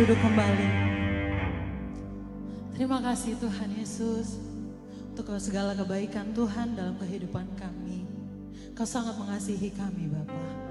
duduk kembali. Terima kasih Tuhan Yesus untuk segala kebaikan Tuhan dalam kehidupan kami. Kau sangat mengasihi kami Bapa.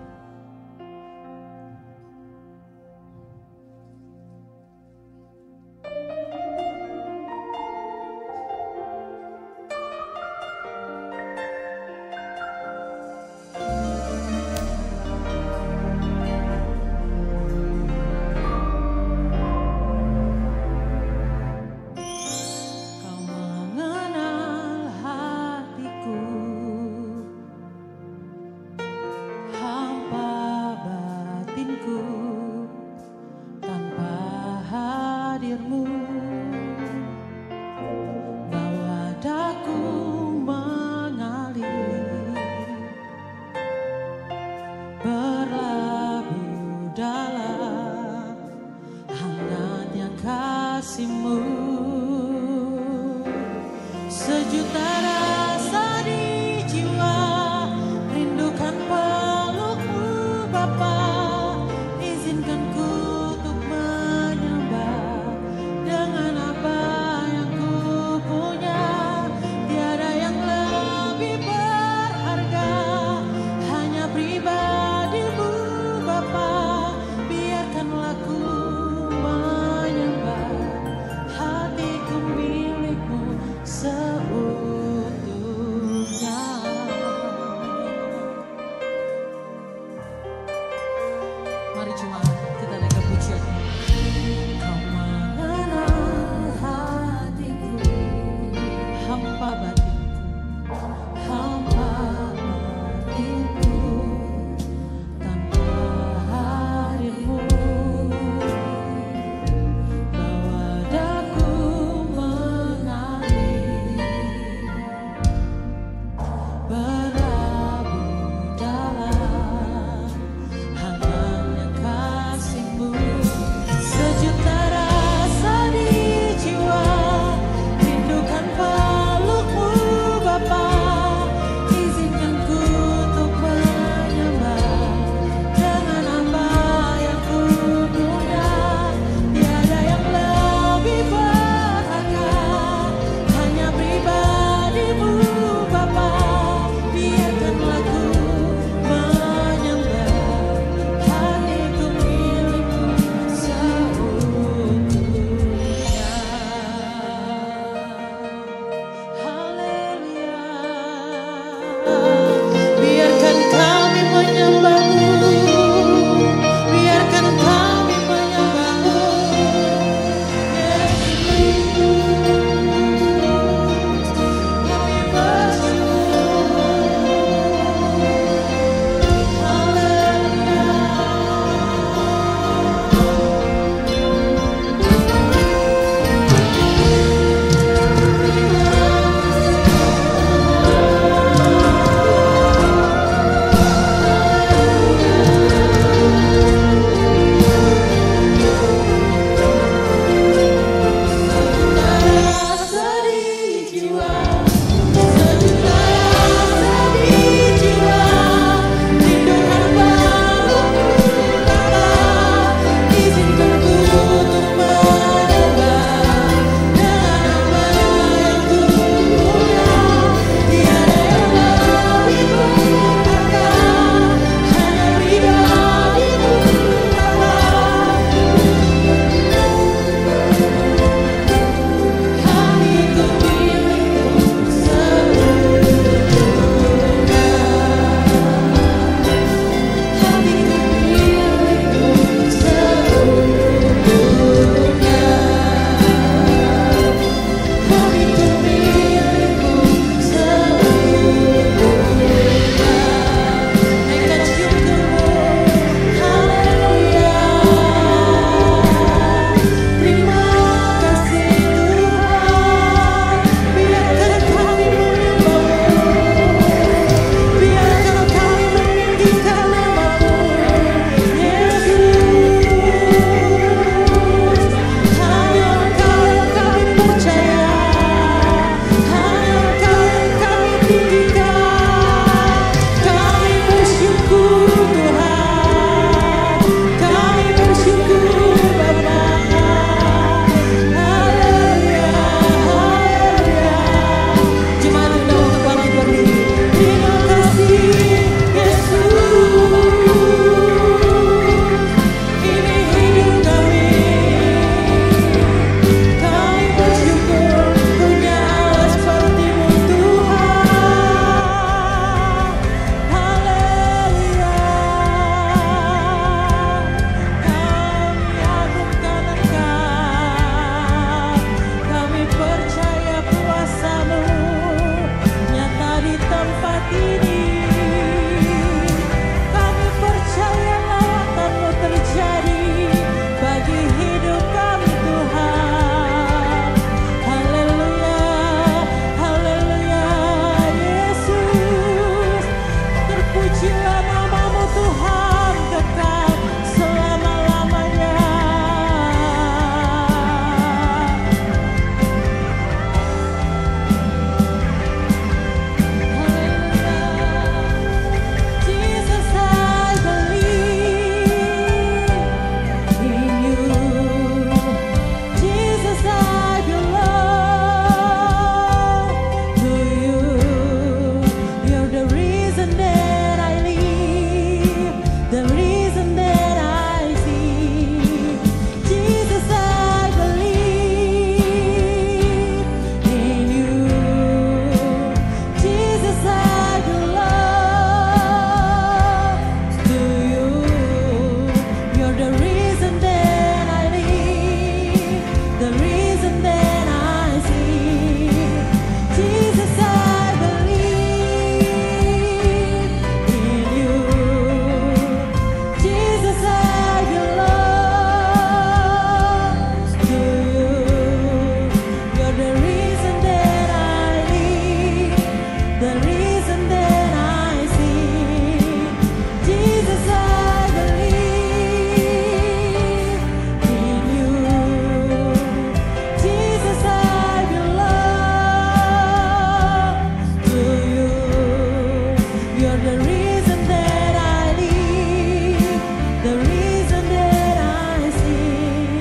You're the reason that I live, the reason that I sing,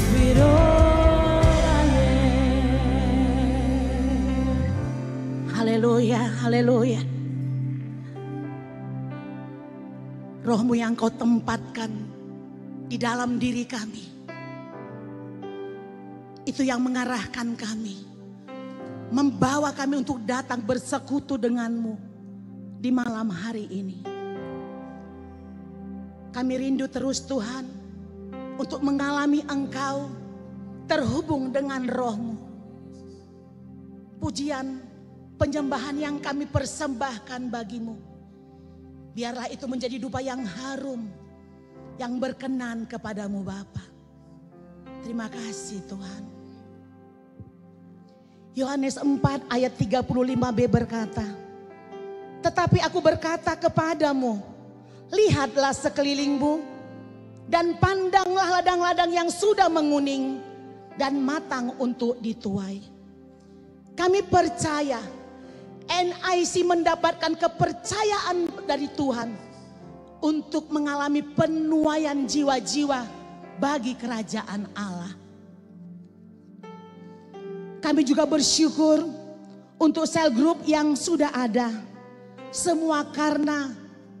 with all I am. Haleluya, haleluya. Roh-Mu yang Kau tempatkan di dalam diri kami, itu yang mengarahkan kami, membawa kami untuk datang bersekutu dengan-Mu di malam hari ini. Kami rindu terus Tuhan untuk mengalami Engkau, terhubung dengan Roh-Mu. Pujian, penyembahan yang kami persembahkan bagi-Mu, biarlah itu menjadi dupa yang harum, yang berkenan kepadamu Bapa. Terima kasih Tuhan. Yohanes 4 ayat 35b berkata, tetapi aku berkata kepadamu, lihatlah sekelilingmu dan pandanglah ladang-ladang yang sudah menguning dan matang untuk dituai. Kami percaya NIC mendapatkan kepercayaan dari Tuhan untuk mengalami penuaian jiwa-jiwa bagi kerajaan Allah. Kami juga bersyukur untuk sel group yang sudah ada. Semua karena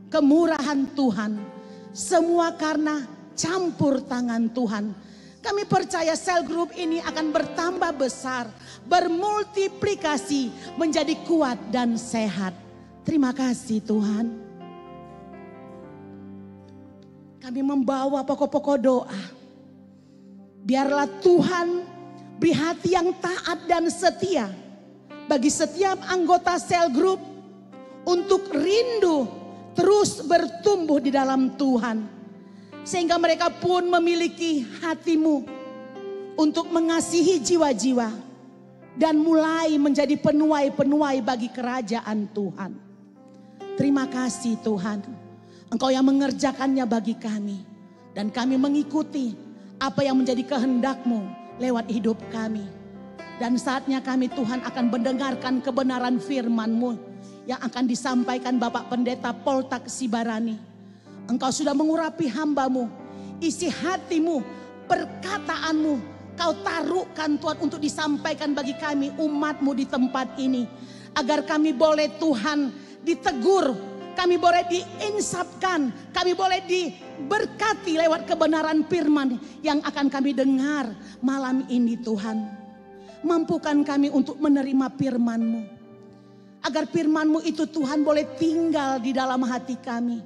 kemurahan Tuhan, semua karena campur tangan Tuhan. Kami percaya sel group ini akan bertambah besar, bermultiplikasi, menjadi kuat dan sehat. Terima kasih Tuhan. Kami membawa pokok-pokok doa. Biarlah Tuhan beri hati yang taat dan setia bagi setiap anggota sel group untuk rindu terus bertumbuh di dalam Tuhan. Sehingga mereka pun memiliki hati-Mu untuk mengasihi jiwa-jiwa dan mulai menjadi penuai-penuai bagi kerajaan Tuhan. Terima kasih Tuhan, Engkau yang mengerjakannya bagi kami. Dan kami mengikuti apa yang menjadi kehendak-Mu lewat hidup kami. Dan saatnya kami Tuhan akan mendengarkan kebenaran firman-Mu yang akan disampaikan Bapak Pendeta Poltak Sibarani. Engkau sudah mengurapi hamba-Mu, isi hati-Mu, perkataan-Mu, Kau taruhkan Tuhan untuk disampaikan bagi kami umat-Mu di tempat ini. Agar kami boleh Tuhan ditegur, kami boleh diinsapkan, kami boleh diberkati lewat kebenaran firman yang akan kami dengar malam ini Tuhan. Mampukan kami untuk menerima firman-Mu. Agar firman-Mu itu Tuhan boleh tinggal di dalam hati kami.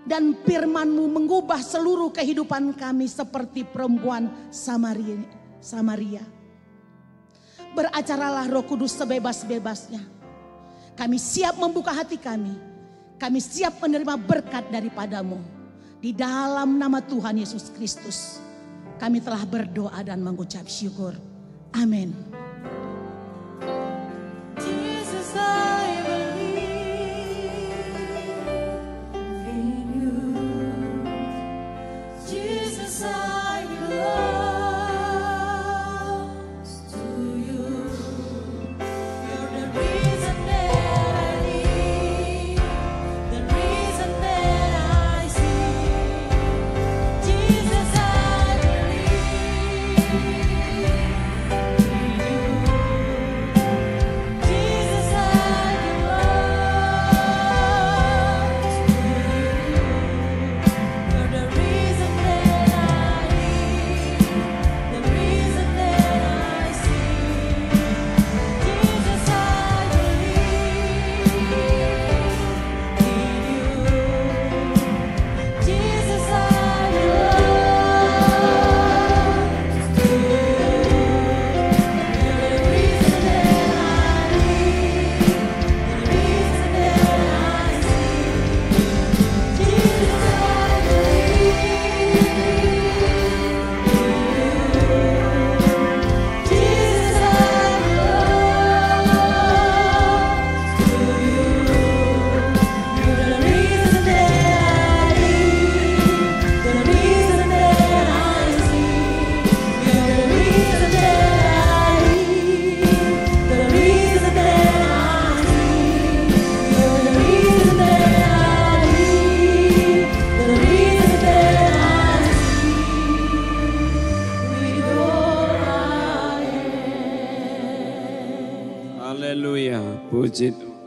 Dan firman-Mu mengubah seluruh kehidupan kami seperti perempuan Samaria. Beracaralah Roh Kudus sebebas-bebasnya. Kami siap membuka hati kami. Kami siap menerima berkat daripada-Mu. Di dalam nama Tuhan Yesus Kristus, kami telah berdoa dan mengucap syukur. Amin. Jesus, I believe. Puji Tuhan.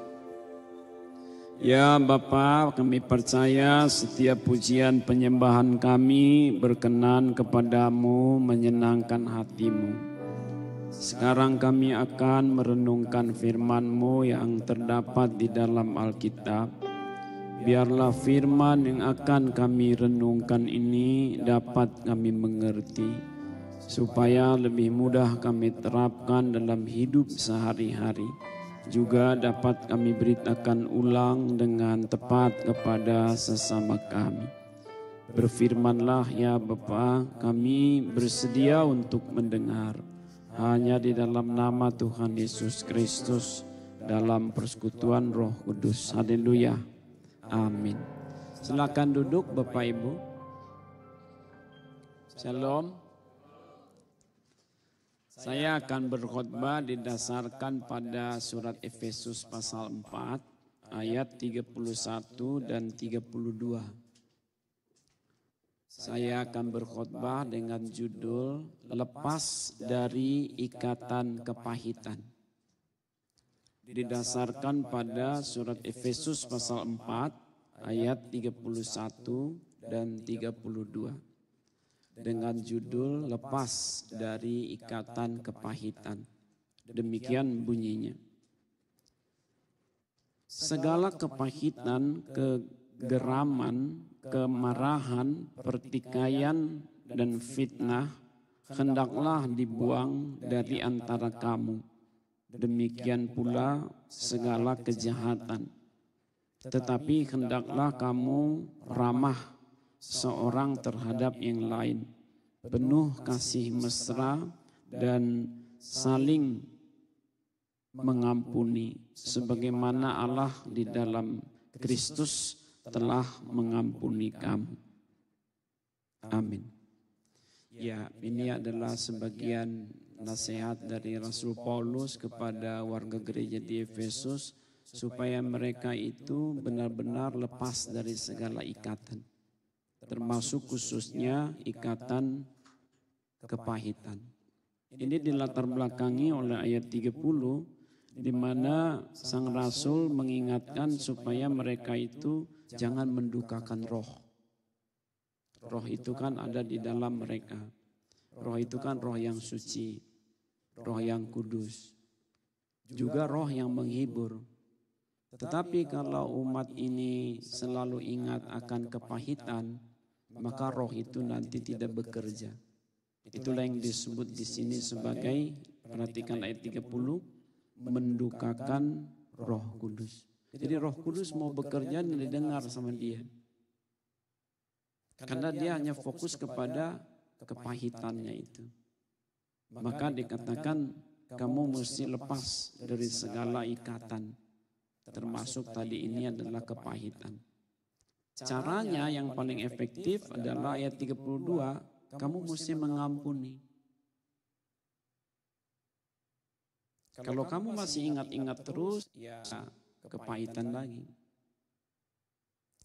Ya Bapa, kami percaya setiap pujian penyembahan kami berkenan kepadamu, menyenangkan hatimu. Sekarang kami akan merenungkan firman-Mu yang terdapat di dalam Alkitab. Biarlah firman yang akan kami renungkan ini dapat kami mengerti, supaya lebih mudah kami terapkan dalam hidup sehari-hari. Juga dapat kami beritakan ulang dengan tepat kepada sesama kami. Berfirmanlah ya Bapa, kami bersedia untuk mendengar. Hanya di dalam nama Tuhan Yesus Kristus, dalam persekutuan Roh Kudus. Haleluya. Amin. Silakan duduk Bapak Ibu. Shalom. Saya akan berkhotbah didasarkan pada surat Efesus pasal 4 ayat 31 dan 32. Saya akan berkhotbah dengan judul Lepas dari Ikatan Kepahitan. Didasarkan pada surat Efesus pasal 4 ayat 31 dan 32. Dengan judul Lepas dari Ikatan Kepahitan. Demikian bunyinya. Segala kepahitan, kegeraman, kemarahan, pertikaian, dan fitnah hendaklah dibuang dari antara kamu. Demikian pula segala kejahatan. Tetapi hendaklah kamu ramah seorang terhadap yang lain, penuh kasih mesra dan saling mengampuni, sebagaimana Allah di dalam Kristus telah mengampuni kamu. Amin. Ya, ini adalah sebagian nasihat dari Rasul Paulus kepada warga gereja di Efesus, supaya mereka itu benar-benar lepas dari segala ikatan, termasuk khususnya ikatan kepahitan. Ini dilatar belakangi oleh ayat 30, di mana sang rasul mengingatkan supaya mereka itu jangan mendukakan roh. Roh itu kan ada di dalam mereka. Roh itu kan roh yang suci, roh yang kudus, juga roh yang menghibur. Tetapi kalau umat ini selalu ingat akan kepahitan, maka roh itu nanti tidak bekerja. Itulah yang disebut di sini sebagai, perhatikan ayat 30, mendukakan Roh Kudus. Jadi Roh Kudus mau bekerja dan didengar sama dia. Karena dia hanya fokus kepada kepahitannya itu. Maka dikatakan kamu mesti lepas dari segala ikatan. Termasuk tadi ini adalah kepahitan. Caranya yang paling efektif adalah ayat 32, kamu mesti mengampuni. Kalau kamu masih ingat-ingat terus, ya kepahitan lagi.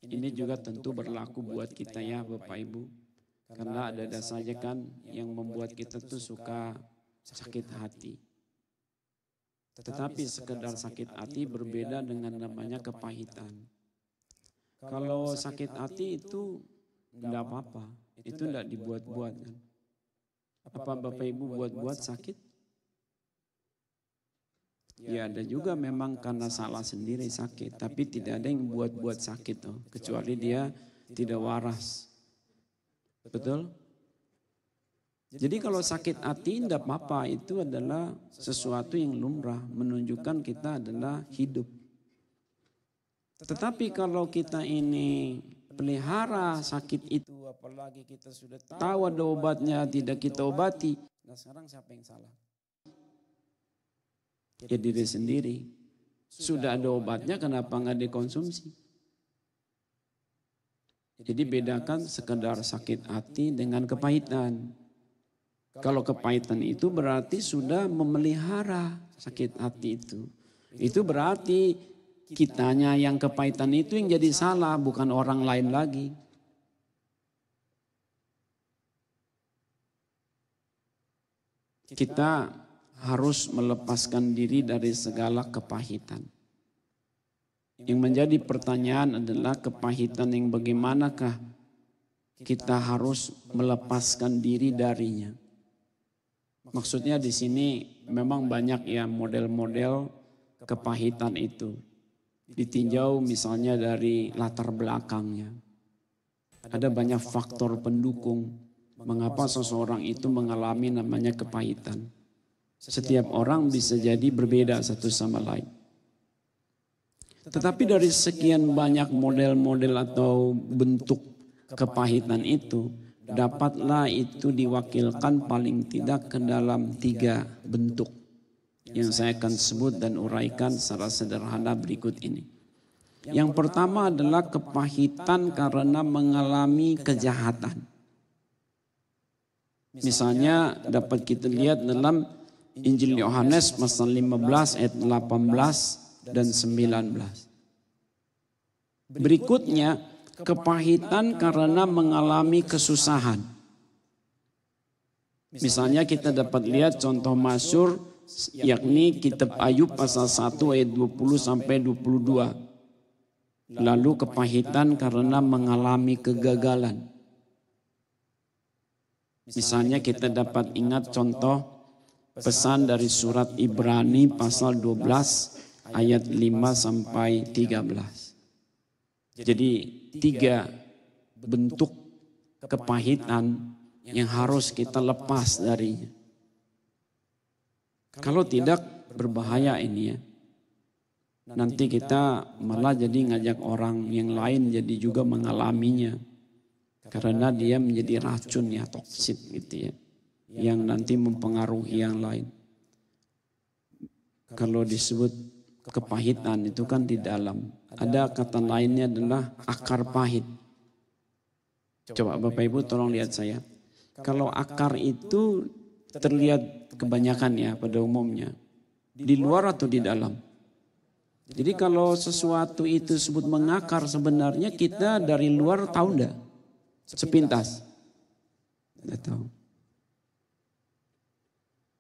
Ini juga tentu berlaku buat kita ya Bapak Ibu. Karena ada saja kan yang membuat kita tuh suka sakit hati. Tetapi sekedar sakit hati berbeda dengan namanya kepahitan. Kalau sakit hati itu enggak apa-apa, itu enggak dibuat-buat kan. Apa Bapak Ibu buat-buat sakit? Ya ada juga memang karena salah sendiri sakit, tapi tidak ada yang buat-buat sakit tuh, kecuali dia tidak waras. Betul? Jadi kalau sakit hati enggak apa-apa, itu adalah sesuatu yang lumrah, menunjukkan kita adalah hidup. Tetapi kalau kita ini pelihara sakit itu, apalagi kita sudah tahu ada obatnya, tidak kita obati. Nah sekarang siapa yang salah? Ya diri sendiri. Sudah ada obatnya, kenapa nggak dikonsumsi? Jadi bedakan sekedar sakit hati dengan kepahitan. Kalau kepahitan itu berarti sudah memelihara sakit hati itu. Itu berarti kitanya yang kepahitan itu yang jadi salah, bukan orang lain lagi. Kita harus melepaskan diri dari segala kepahitan. Yang menjadi pertanyaan adalah kepahitan yang bagaimanakah kita harus melepaskan diri darinya. Maksudnya di sini memang banyak ya model-model kepahitan itu. Ditinjau misalnya dari latar belakangnya. Ada banyak faktor pendukung mengapa seseorang itu mengalami namanya kepahitan. Setiap orang bisa jadi berbeda satu sama lain. Tetapi dari sekian banyak model-model atau bentuk kepahitan itu, dapatlah itu diwakilkan paling tidak ke dalam 3 bentuk yang saya akan sebut dan uraikan secara sederhana berikut ini. Yang pertama adalah kepahitan karena mengalami kejahatan. Misalnya dapat kita lihat dalam Injil Yohanes pasal 15 ayat 18 dan 19. Berikutnya, kepahitan karena mengalami kesusahan. Misalnya kita dapat lihat contoh masyhur yakni kitab Ayub pasal 1 ayat 20 sampai 22. Lalu kepahitan karena mengalami kegagalan. Misalnya kita dapat ingat contoh pesan dari surat Ibrani pasal 12 ayat 5 sampai 13. Jadi 3 bentuk kepahitan yang harus kita lepas darinya. Kalau tidak berbahaya ini ya. Nanti kita malah jadi ngajak orang yang lain jadi juga mengalaminya. Karena dia menjadi racun ya, toksik gitu ya. Yang nanti mempengaruhi yang lain. Kalau disebut kepahitan itu kan di dalam. Ada kata lainnya adalah akar pahit. Coba Bapak Ibu tolong lihat saya. Kalau akar itu terlihat kebanyakan ya pada umumnya. Di luar atau di dalam. Jadi kalau sesuatu itu disebut mengakar sebenarnya kita dari luar tahu enggak? Sepintas. Enggak tahu.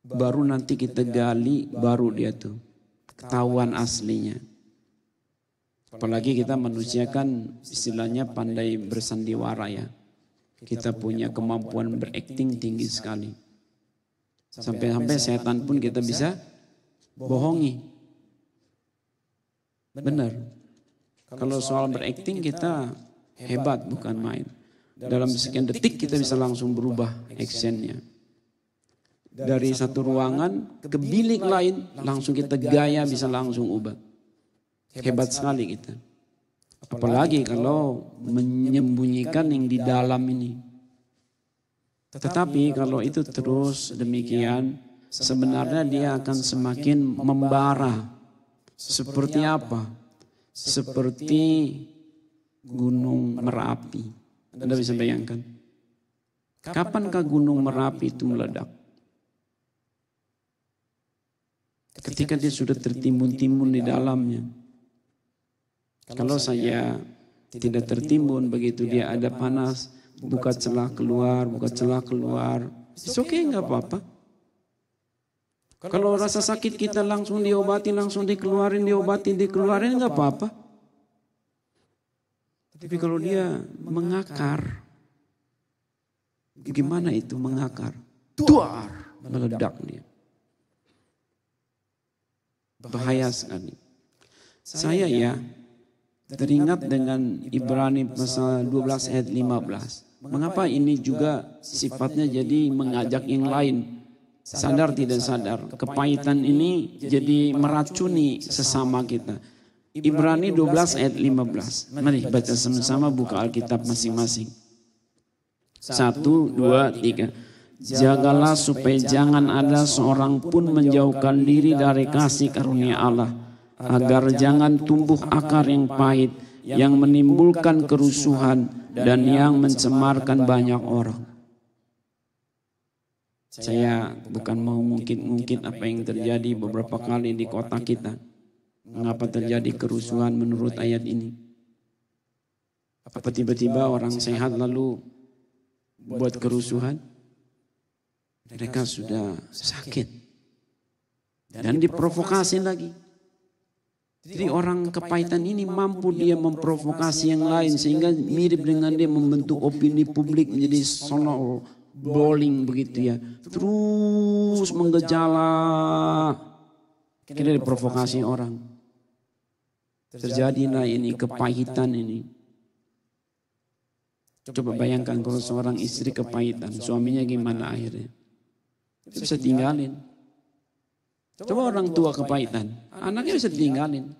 Baru nanti kita gali baru dia tuh ketahuan aslinya. Apalagi kita manusia kan istilahnya pandai bersandiwara ya. Kita punya kemampuan berakting tinggi sekali. Sampai-sampai setan pun kita bisa bohongi. Benar. Kalau soal berakting kita hebat bukan main. Dalam sekian detik kita bisa langsung berubah actionnya. Dari satu ruangan ke bilik lain langsung kita gaya bisa langsung ubah. Hebat sekali kita. Apalagi kalau menyembunyikan yang di dalam ini. Tetapi kalau itu terus demikian, sebenarnya dia akan semakin membara. Seperti apa? Seperti Gunung Merapi. Anda bisa bayangkan. Kapankah Gunung Merapi itu meledak? Ketika dia sudah tertimbun-timbun di dalamnya. Kalau saya tidak tertimbun begitu dia ada panas, buka celah keluar, it's okay nggak apa-apa. Kalau rasa sakit kita langsung diobati, langsung dikeluarin nggak apa-apa. Tapi kalau dia mengakar, gimana itu mengakar? Duar, meledak dia. Bahaya sekali. Saya ya teringat dengan Ibrani pasal 12 ayat 15. Mengapa ini juga sifatnya jadi mengajak yang lain? Sadar tidak sadar, kepahitan ini jadi meracuni sesama kita. Ibrani 12 ayat 15. Mari baca sama-sama, buka Alkitab masing-masing. 1, 2, 3. Jagalah supaya jangan ada seorang pun menjauhkan diri dari kasih karunia Allah, agar jangan tumbuh akar yang pahit, yang menimbulkan kerusuhan dan yang mencemarkan banyak orang. Saya bukan mau ngungkit-ngungkit apa yang terjadi beberapa kali di kota kita. Mengapa terjadi kerusuhan menurut ayat ini? Apa tiba-tiba orang sehat lalu buat kerusuhan? Mereka sudah sakit dan diprovokasi lagi. Jadi orang kepahitan ini mampu dia memprovokasi yang lain sehingga mirip dengan dia membentuk opini publik menjadi sono bowling begitu ya. Terus menggejala. Kita diprovokasi orang. Terjadilah ini kepahitan ini. Coba bayangkan kalau seorang istri kepahitan, suaminya gimana akhirnya? Bisa tinggalin. Coba orang tua kepahitan, anaknya bisa tinggalin.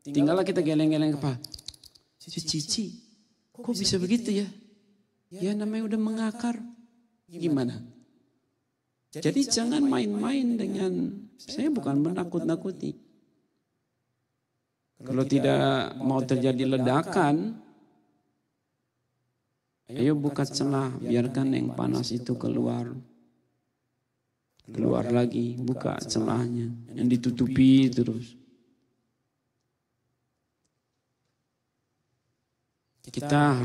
Tinggallah kita geleng-geleng kepala. Cici, kok bisa begitu ya? Ya namanya udah mengakar. Gimana? Jadi jangan main-main dengan, saya bukan menakut-nakuti. Kalau tidak mau terjadi ledakan, ayo buka celah, biarkan yang panas itu keluar. Keluar lagi, buka celahnya, yang ditutupi terus. Kita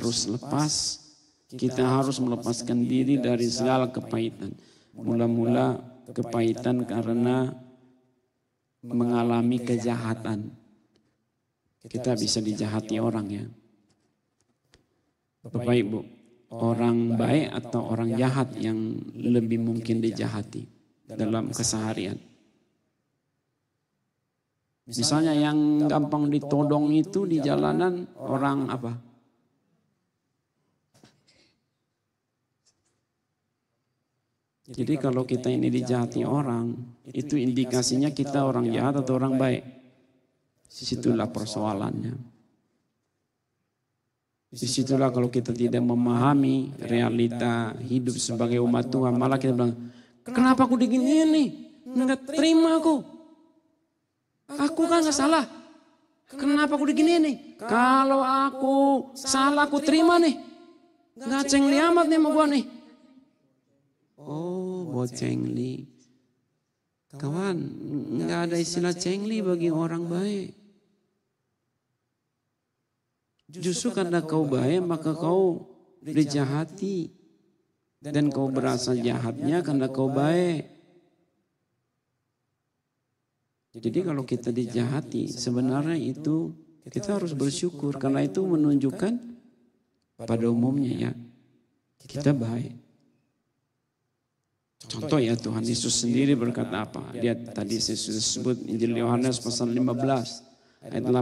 harus melepaskan diri dari segala kepahitan. Mula-mula kepahitan karena mengalami kejahatan. Kita bisa dijahati orang ya. Bapak Ibu, orang baik atau orang jahat yang lebih mungkin dijahati dalam keseharian. Misalnya yang gampang ditodong itu di jalanan orang apa? Jadi kalau kita ini dijahati orang, itu indikasinya kita orang jahat atau orang baik. Disitulah persoalannya. Disitulah kalau kita tidak memahami realita hidup sebagai umat Tuhan, malah kita bilang, kenapa aku diginiin nih? Enggak terima aku. Aku kan gak salah. Kenapa aku diginiin nih? Kalau aku salah aku terima nih. Gak cengli amat nih sama gua nih. Oh, buat cengli. Kawan, gak ada istilah cengli bagi orang baik. Justru karena kau baik maka kau dijahati. Dan kau berasa jahatnya karena kau baik. Jadi kalau kita dijahati sebenarnya itu kita harus bersyukur. Karena itu menunjukkan pada umumnya ya kita baik. Contoh ya Tuhan Yesus sendiri berkata apa? Lihat tadi saya sudah sebut Injil Yohanes pasal 15 ayat 18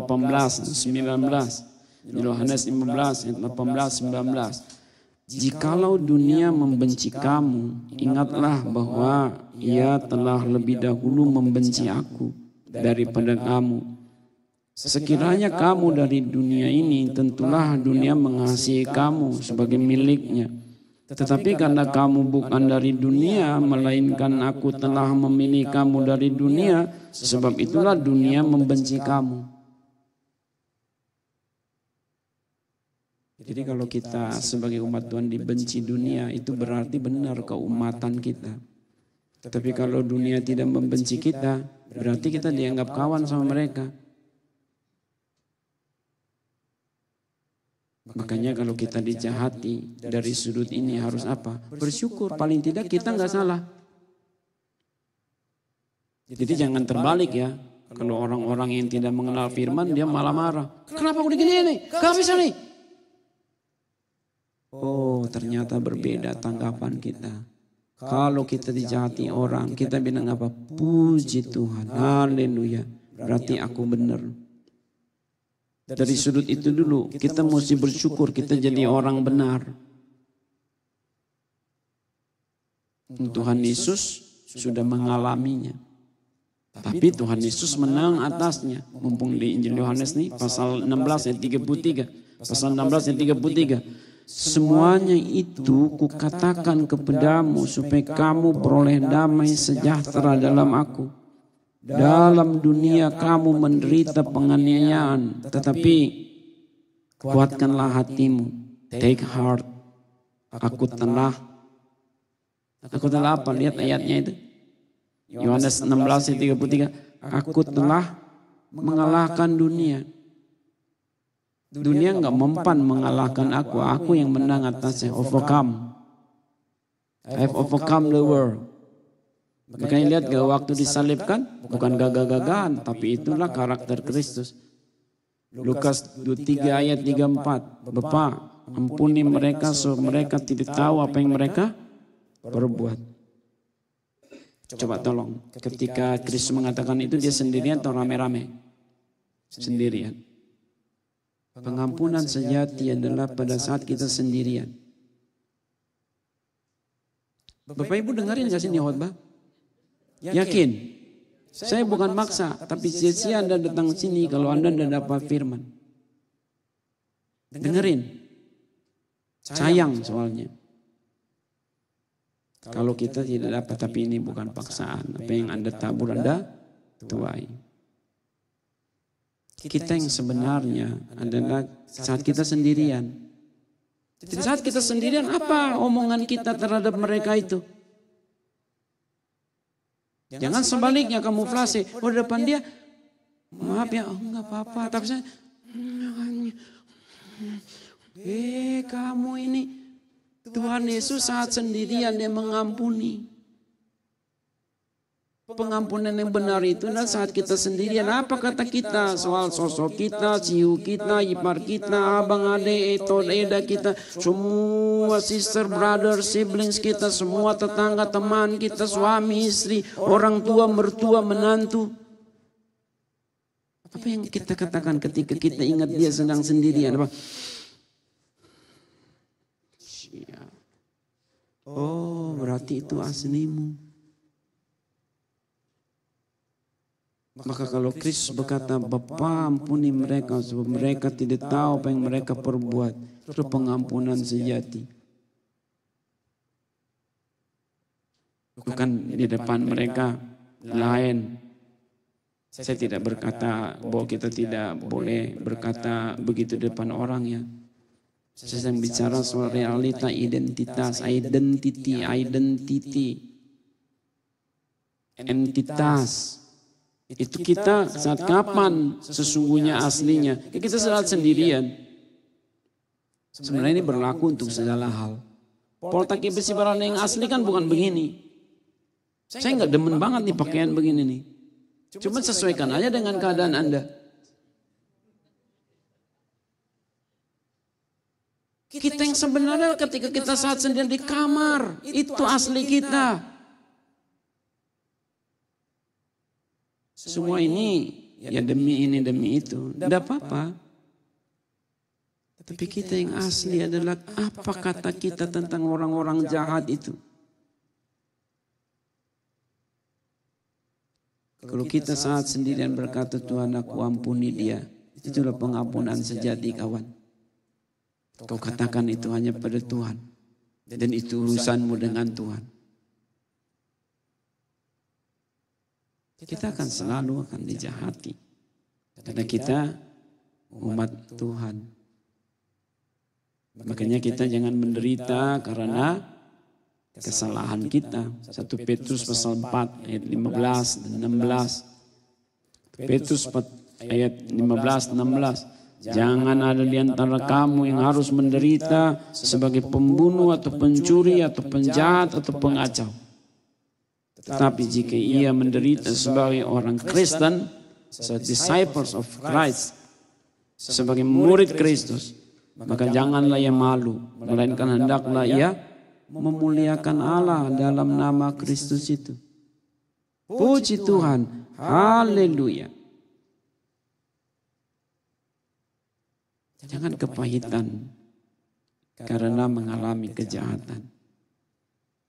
dan 19. Yohanes 15 ayat 18 19. Jikalau dunia membenci kamu, ingatlah bahwa ia telah lebih dahulu membenci aku daripada kamu. Sekiranya kamu dari dunia ini, tentulah dunia mengasihi kamu sebagai miliknya. Tetapi karena kamu bukan dari dunia, melainkan aku telah memilih kamu dari dunia, sebab itulah dunia membenci kamu. Jadi kalau kita sebagai umat Tuhan dibenci dunia, itu berarti benar keumatan kita. Tapi kalau dunia tidak membenci kita, berarti kita dianggap kawan sama mereka. Makanya kalau kita dijahati dari sudut ini harus apa? Bersyukur, paling tidak kita nggak salah. Jadi jangan terbalik ya. Kalau orang-orang yang tidak mengenal firman, dia malah marah. Kenapa aku diginiin nih? Gak bisa nih. Oh, ternyata berbeda tanggapan kita. Kalau kita dijahati orang, kita bilang apa? Puji Tuhan, haleluya. Berarti aku benar. Dari sudut itu dulu, kita mesti bersyukur kita jadi orang benar. Tuhan Yesus sudah mengalaminya. Tapi Tuhan Yesus menang atasnya. Mumpung di Injil Yohanes nih, pasal 16 ayat 33. Pasal 16 ayat 33. Semuanya itu kukatakan kepadamu supaya kamu peroleh damai sejahtera dalam aku. Dalam dunia kamu menderita penganiayaan, tetapi kuatkanlah hatimu. Take heart. Aku telah apa? Lihat ayatnya itu. Yohanes 16 ayat 33. Aku telah mengalahkan dunia. Dunia enggak mempan mengalahkan aku. Aku yang menang atasnya. Overcome. I have overcome the world. Makanya lihat gak waktu disalibkan. Bukan gagah-gagahan. Tapi itulah karakter Kristus. Lukas 23 ayat 34. Bapa, ampuni mereka so mereka tidak tahu apa yang mereka perbuat. Coba tolong, ketika Kristus mengatakan itu dia sendirian atau rame-rame? Sendirian. Pengampunan sejati adalah pada saat kita sendirian. Bapak Ibu dengerin gak sih ini khotbah? Yakin? Saya bukan maksa, tapi sia-sia Anda datang sini kalau Anda tidak dapat firman. Dengerin. Sayang soalnya. Kalau kita tidak dapat, tapi ini bukan paksaan. Apa yang Anda tabur, Anda tuai. Kita yang sebenarnya adalah saat kita sendirian. Di saat kita sendirian, apa omongan kita terhadap mereka itu? Jangan sebaliknya kamuflase. Oh depan dia, maaf ya, oh enggak apa-apa. Tapi saya, kamu ini, Tuhan Yesus saat sendirian dia mengampuni. Pengampunan yang benar itu adalah saat kita sendirian. Apa kata kita soal sosok kita, siu kita, ipar kita, abang ade, eton, eda kita, semua sister, brother, siblings kita, semua tetangga, teman kita, suami, istri, orang tua, mertua, menantu. Apa yang kita katakan ketika kita ingat dia sedang sendirian? Apa? Oh, berarti itu aslimu. Maka kalau Kristus berkata, Bapa ampuni mereka sebab mereka tidak tahu apa yang mereka perbuat. Itu pengampunan sejati. Bukan di depan mereka lain. Saya tidak berkata bahwa kita tidak boleh berkata begitu di depan orang ya. Saya sedang bicara soal realita identitas, entitas. Itu kita saat kapan sesungguhnya aslinya. Kita saat sendirian. Sebenarnya ini berlaku untuk segala hal. Poltaki besi barang yang asli kan bukan begini. Saya nggak demen banget nih pakaian begini nih. Cuma sesuaikan aja dengan keadaan Anda. Kita yang sebenarnya ketika kita saat sendirian di kamar, itu asli kita. Semua ini ya demi ini demi itu, tidak apa-apa. Tapi kita yang asli adalah apa kata kita tentang orang-orang jahat itu. Kalau kita saat sendirian berkata Tuhan aku ampuni dia, itulah pengampunan sejati kawan. Kau katakan itu hanya pada Tuhan dan itu urusanmu dengan Tuhan. Kita akan selalu dijahati. Karena kita umat Tuhan. Makanya kita jangan menderita karena kesalahan kita. 1 Petrus pasal 4 ayat 15 dan 16. Petrus 4 ayat 15 16. Jangan ada di antara kamu yang harus menderita sebagai pembunuh atau pencuri atau penjahat atau pengacau. Tetapi jika ia menderita sebagai orang Kristen, sebagai disciples of Christ, sebagai murid Kristus, maka janganlah ia malu, melainkan hendaklah ia memuliakan Allah dalam nama Kristus itu. Puji Tuhan, haleluya. Jangan kepahitan karena mengalami kejahatan.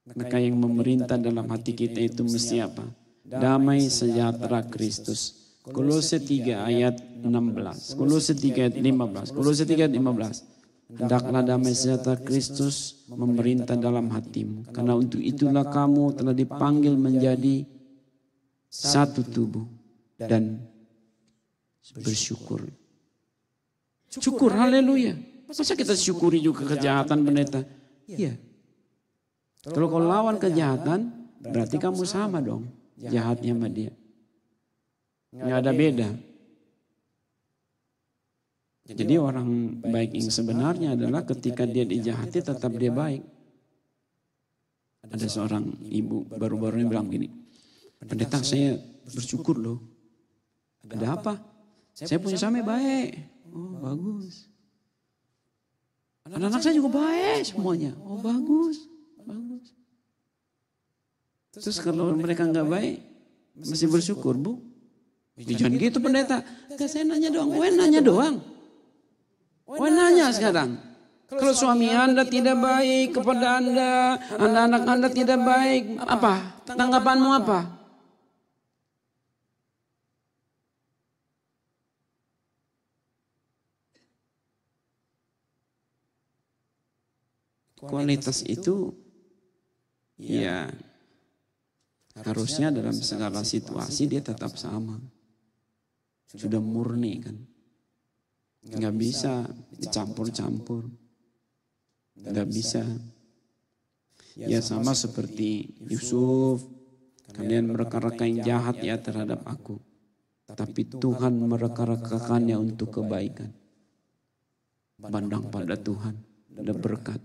Maka yang memerintah dalam hati kita itu mesti apa? Damai sejahtera Kristus. Kolose 3 ayat 16. Kolose 3 ayat 15. Kolose 3 ayat 15. Hendaklah damai sejahtera Kristus memerintah dalam hatimu. Karena untuk itulah kamu telah dipanggil menjadi satu tubuh dan bersyukur. Syukur, haleluya. Masa kita syukuri juga kejahatan pendeta? Iya. Kalau kau lawan kejahatan, berarti kamu sama dong jahatnya sama dia. Nggak ada beda. Jadi orang baik yang sebenarnya adalah ketika dia dijahati tetap dia baik. Ada seorang ibu baru-baru ini bilang gini, pendeta saya bersyukur loh. Ada apa? Saya punya suami baik. Oh bagus. Anak-anak saya juga baik semuanya. Oh bagus, bagus. Terus kalau mereka nggak baik, masih bersyukur Bu? Jangan gitu pendeta. Gak, saya nanya doang, nanya doang. Nanya sekarang. Kalau suami Anda tidak baik kepada Anda, anak-anak Anda tidak baik, apa? Tanggapanmu apa? Kualitas itu ya harusnya dalam segala situasi dia tetap sama. Sudah murni kan. Nggak bisa dicampur-campur. Nggak bisa. Ya sama seperti Yusuf. Kalian mereka-reka yang jahat ya terhadap aku. Tapi Tuhan mereka-rekakannya untuk kebaikan. Pandang pada Tuhan. Ada berkat.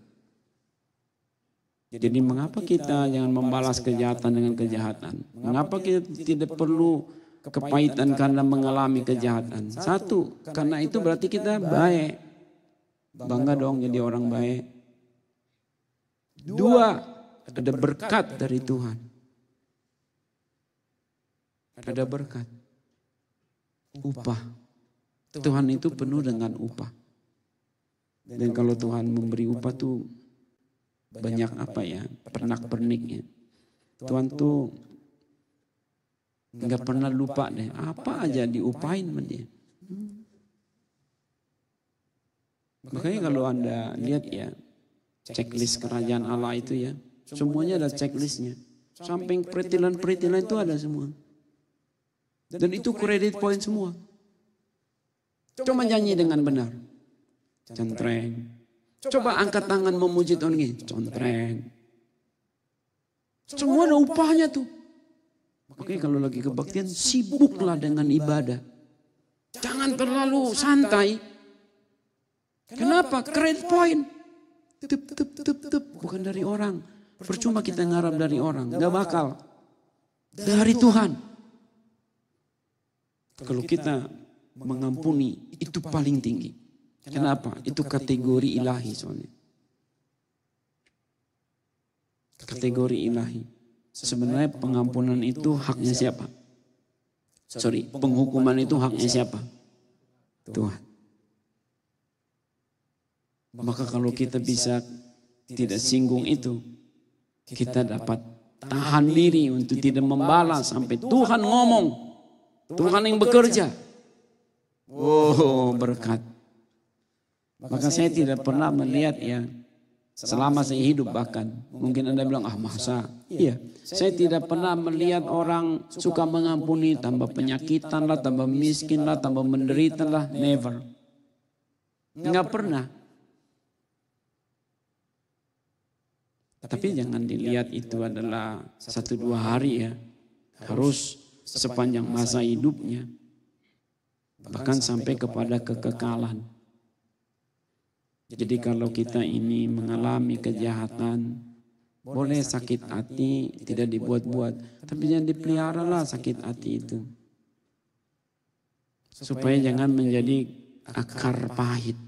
Jadi mengapa kita jangan membalas kejahatan dengan kejahatan? Mengapa kita tidak perlu kepahitan karena mengalami kejahatan? Satu, karena itu berarti kita baik. Bangga dong jadi orang baik. Dua, ada berkat dari Tuhan. Ada berkat. Upah. Tuhan itu penuh dengan upah. Dan kalau Tuhan memberi upah tuh banyak apa ya, pernak-perniknya. Tuhan tuh nggak pernah lupa deh, apa aja diupahin sama dia. Makanya kalau Anda lihat ya, checklist kerajaan Allah itu ya, semuanya ada checklistnya. Samping peritilan-peritilan itu ada semua. Dan itu credit point semua. Cuma nyanyi dengan benar. Centreng. Coba angkat tangan memuji Tuhan gini, contreng. Semua ada upahnya tuh. Oke, kalau lagi kebaktian sibuklah dengan ibadah. Jangan terlalu santai. Kenapa? Credit point. Bukan dari orang. Percuma kita ngarap dari orang, gak bakal. Dari Tuhan. Kalau kita mengampuni itu paling tinggi. Kenapa? Itu kategori ilahi soalnya. Kategori ilahi. Sebenarnya pengampunan itu haknya siapa? Penghukuman itu haknya siapa? Tuhan. Maka kalau kita bisa tidak singgung itu, kita dapat tahan diri untuk tidak membalas sampai Tuhan ngomong. Tuhan yang bekerja. Oh, berkat. Maka saya tidak pernah melihat ya, selama saya hidup bahkan. Mungkin Anda bilang, masa? Iya, saya tidak pernah melihat orang suka mengampuni, tambah penyakitan lah, tambah miskin lah, tambah menderita lah. Never. Nggak pernah. Tapi jangan dilihat itu adalah 1-2 hari ya. Harus sepanjang masa hidupnya. Bahkan sampai kepada kekekalan. Jadi kalau kita ini mengalami kejahatan, boleh sakit hati, tidak dibuat-buat. Tapi jangan dipelihara lah sakit hati itu. Supaya jangan menjadi akar pahit.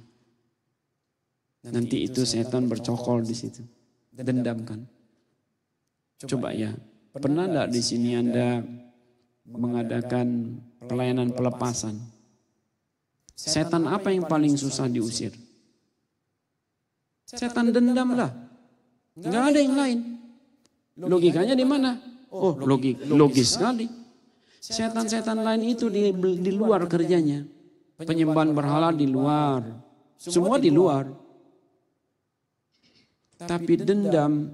Nanti itu setan bercokol di situ. Dendam kan. Coba ya, pernah enggak di sini Anda mengadakan pelayanan pelepasan? Setan apa yang paling susah diusir? Setan dendam lah. Nggak ada yang lain. Logikanya di mana? Oh, logis sekali. Setan-setan lain itu di luar kerjanya. Penyembahan berhala di luar. Semua di luar. Tapi dendam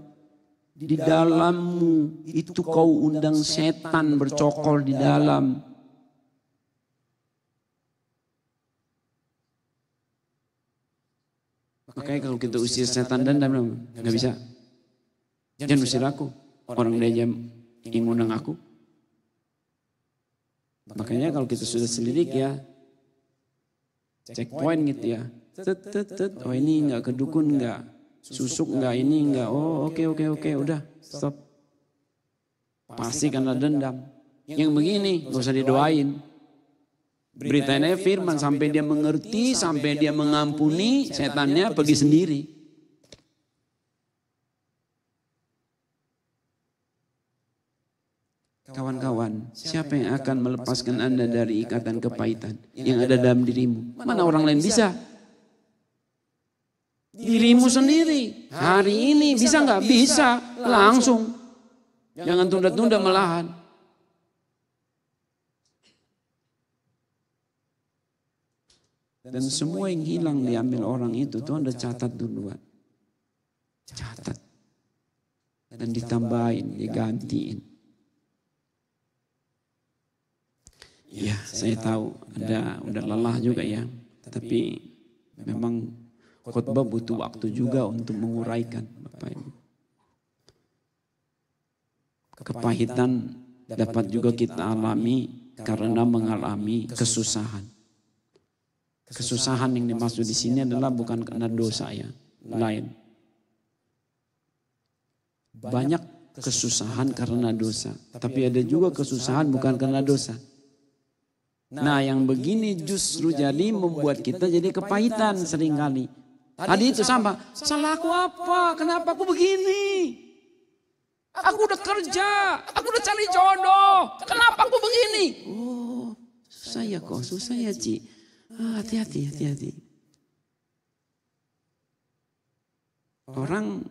di dalammu itu kau undang setan bercokol di dalam. Makanya kalau kita usir setan dendam, nggak bisa. Jangan usir aku. Orang dia ingin undang aku. Makanya kalau kita sudah selidik ya, checkpoint gitu ya. Oh ini nggak kedukun nggak, susuk nggak, ini nggak. Oh oke, udah stop. Pasti karena dendam. Yang begini nggak usah didoain. Beritanya firman sampai dia mengerti, sampai dia mengampuni, setannya pergi sendiri. Kawan-kawan, siapa yang akan melepaskan Anda dari ikatan kepahitan yang ada dalam dirimu? Mana orang lain bisa? Dirimu sendiri. Hari ini bisa nggak? Bisa. Langsung. Jangan tunda-tunda malahan. Dan semua yang hilang diambil orang itu, Tuhan udah catat duluan. Catat. Dan ditambahin, digantiin. Ya, saya tahu udah lelah juga ya. Tapi memang khotbah butuh waktu juga untuk menguraikan Bapak Ibu. Kepahitan dapat juga kita alami karena mengalami kesusahan. Kesusahan yang dimaksud di sini adalah bukan karena dosa ya, lain. Banyak kesusahan karena dosa, tapi ada juga kesusahan bukan karena dosa. Nah, yang begini justru jadi membuat kita jadi kepahitan seringkali. Tadi itu sama, salah aku apa? Kenapa aku begini? Aku udah kerja, aku udah cari jodoh. Kenapa aku begini? Oh, susah ya kok, susah ya Ci. Hati-hati. Orang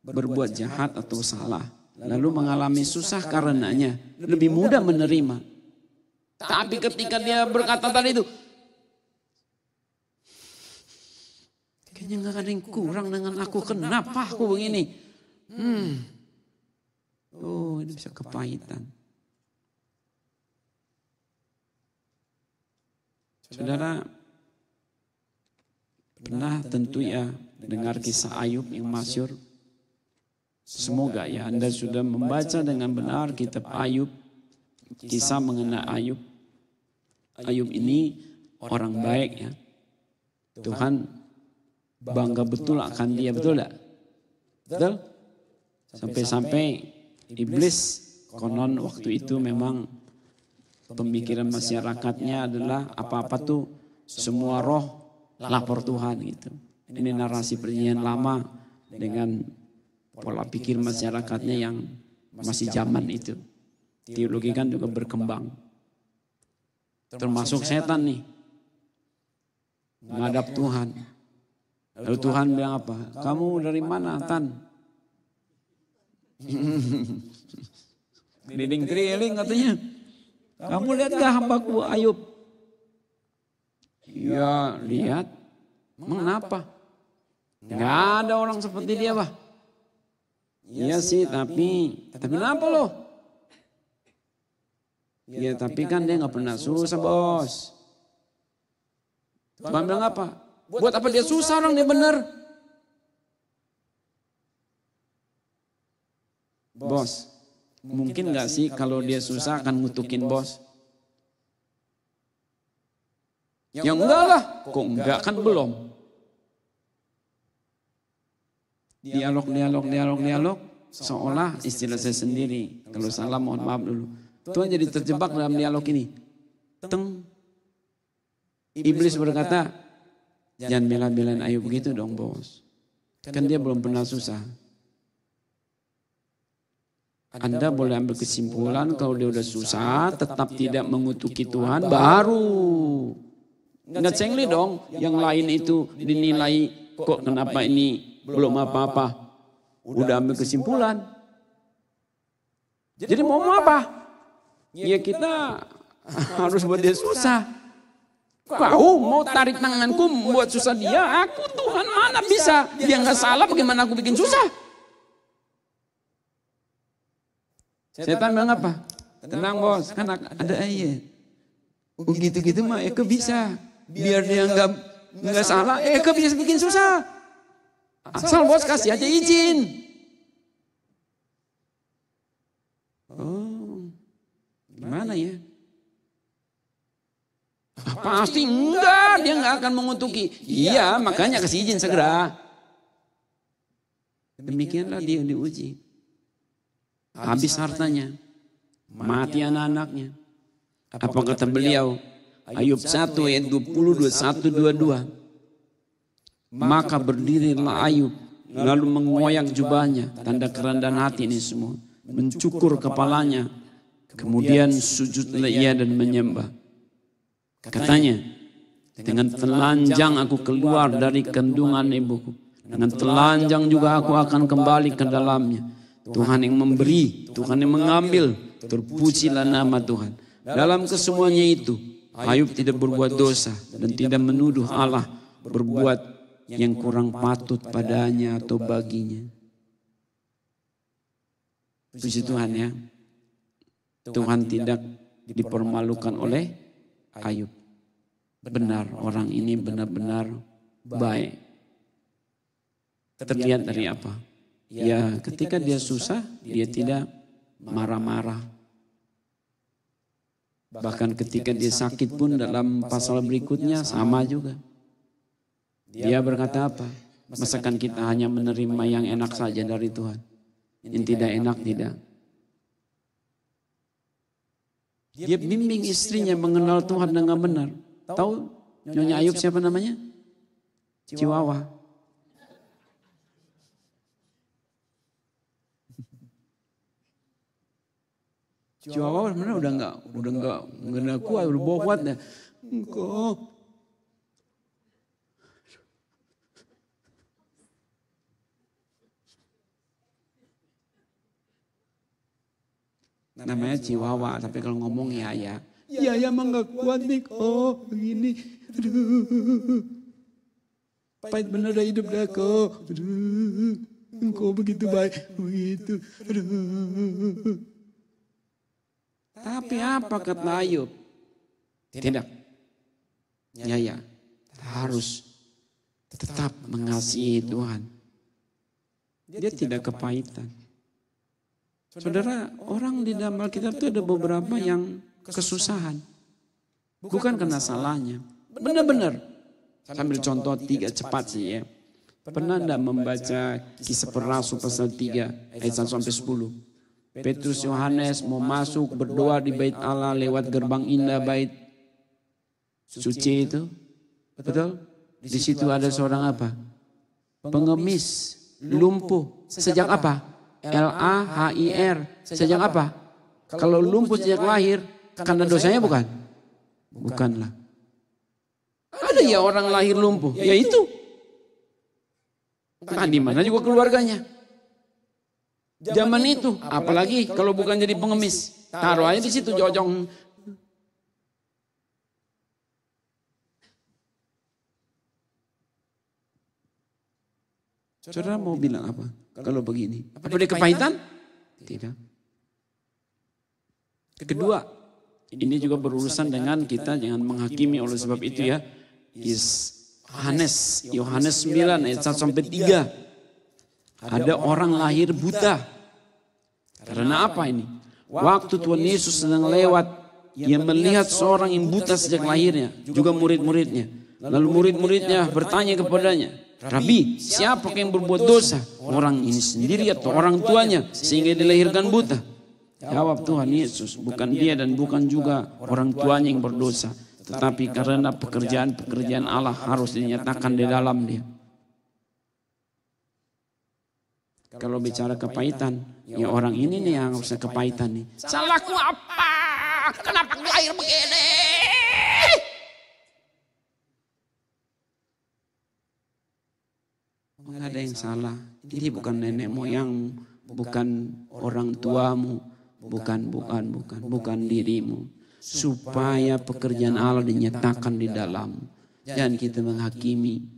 berbuat jahat atau salah, lalu mengalami susah karenanya, lebih mudah menerima. Tapi ketika dia berkata tadi itu, kayaknya gak ada yang kurang dengan aku, kenapa aku begini? Oh, ini bisa kepahitan. Saudara, pernah tentu ya dengar kisah Ayub yang masyhur. Semoga ya Anda sudah membaca dengan benar kitab Ayub. Kisah mengenai Ayub. Ayub ini orang baik ya. Tuhan bangga betul akan dia, betul tidak? Betul? Sampai-sampai iblis konon waktu itu memang pemikiran masyarakatnya adalah apa-apa tuh semua roh lapor Tuhan gitu. Ini narasi perjanjian lama dengan pola pikir masyarakatnya yang masih zaman itu. Teologi kan juga berkembang. Termasuk setan nih. Menghadap Tuhan. Lalu Tuhan bilang apa? Kamu dari mana, Tan? Keliling-keliling katanya. Kamu lihat gak hambaku Ayub? Ya lihat. Mengapa? Gak ada orang seperti dia, Pak. Iya sih, tapi kenapa loh? Ya tapi kan dia gak pernah susah, bos. Tuhan bilang apa? Buat apa dia susah, orang dia benar. Bos, mungkin gak sih kalau dia susah akan ngutukin bos? Ya enggak lah, kok enggak kan belum. Dialog, seolah istilah saya sendiri. Kalau salah mohon maaf dulu. Tuhan jadi terjebak dalam dialog ini. Iblis berkata, jangan bela-belain Ayub begitu dong bos. Kan dia belum pernah susah. Anda boleh ambil kesimpulan kalau dia udah susah, tetap tidak mengutuki Tuhan, baru. Nggak cengli dong, yang lain itu dinilai kok kenapa ini belum apa-apa. Udah ambil kesimpulan. Jadi mau apa? Ya kita harus buat dia susah. Kau mau tarik tanganku buat susah dia, aku Tuhan mana bisa. Dia nggak salah, bagaimana aku bikin susah? Setan bilang apa? Tenang bos, kan ada ayat. Begitu-gitu mah Eka bisa. Biar dia nggak salah, Eka bisa bikin susah. Asal bos kasih aja izin. Oh, gimana ya? Pasti enggak, dia nggak akan mengutuki. Iya, makanya kasih izin segera. Demikianlah dia diuji. Habis hartanya, mati anak-anaknya. Apa kata beliau? Ayub 1 ayat 20, 21, 22. Maka berdirilah Ayub, lalu mengoyak jubahnya, tanda kerendahan hati ini semua. Mencukur kepalanya, kemudian sujudlah ia dan menyembah. Katanya, dengan telanjang aku keluar dari kandungan ibuku. Dengan telanjang juga aku akan kembali ke dalamnya. Tuhan yang memberi, Tuhan yang mengambil, terpujilah nama Tuhan. Dalam kesemuanya itu, Ayub tidak berbuat dosa dan tidak menuduh Allah berbuat yang kurang patut padanya atau baginya. Puji Tuhan ya. Tuhan tidak dipermalukan oleh Ayub. Benar, orang ini benar-benar baik. Terlihat dari apa? Ya, ketika dia susah, dia tidak marah-marah. Bahkan ketika dia sakit pun dalam pasal berikutnya sama juga. Dia berkata apa? Masakan kita hanya menerima yang enak saja dari Tuhan. Yang tidak enak tidak. Dia bimbing istrinya mengenal Tuhan dengan benar. Tahu Nyonya Ayub siapa namanya? Chihuahua. Chihuahua sebenarnya udah enggak kuat, udah bobot deh. Engkau. Namanya Chihuahua, tapi kalau ngomong ya. Ya emang gak kuat nih kok, begini. Aduh. Pahit bener dah hidup dah kok. Aduh. Engkau begitu baik, begitu. Aduh. Tapi apa kata Ayub? Tidak. Ya. Harus tetap mengasihi Tuhan. Dia tidak kepahitan. Saudara, orang di dalam Alkitab itu ada beberapa yang kesusahan. Bukan karena salahnya. Benar-benar. Sambil contoh 3 cepat sih ya. Pernah enggak membaca Kisah Para Rasul pasal 3 ayat 1 sampai 10? Petrus Yohanes mau masuk berdoa di bait Allah lewat gerbang indah bait suci itu. Betul? Di situ ada seorang apa? Pengemis, lumpuh. Sejak apa? LAHIR. Sejak apa? Kalau lumpuh sejak lahir, karena dosanya bukan? Bukanlah. Ada ya orang lahir lumpuh, ya itu. Nah, di mana juga keluarganya. Zaman itu, apalagi kalau bukan jadi pengemis, taruh aja di situ jojong. Saudara mau bilang apa? Kalau begini, apa dia kepahitan? Tidak. Kedua, ini juga berurusan dengan kita jangan menghakimi oleh sebab itu ya. Yohanes 9 ayat 1 sampai 3. Ada orang lahir buta. Karena apa ini? Waktu Tuhan Yesus sedang lewat, ia melihat seorang yang buta sejak lahirnya, juga murid-muridnya. Lalu murid-muridnya bertanya kepadanya, Rabi, siapa yang berbuat dosa? Orang ini sendiri atau orang tuanya sehingga dilahirkan buta? Jawab Tuhan Yesus, bukan dia dan bukan juga orang tuanya yang berdosa. Tetapi karena pekerjaan Allah harus dinyatakan di dalam dia. Kalau bicara kepahitan, ya orang ini nih yang harusnya kepahitan nih. Salahku apa? Kenapa lahir begini? Enggak ada yang salah. Ini bukan nenek moyangmu, bukan orang tuamu, bukan dirimu. Supaya pekerjaan Allah dinyatakan di dalam. Jangan kita menghakimi.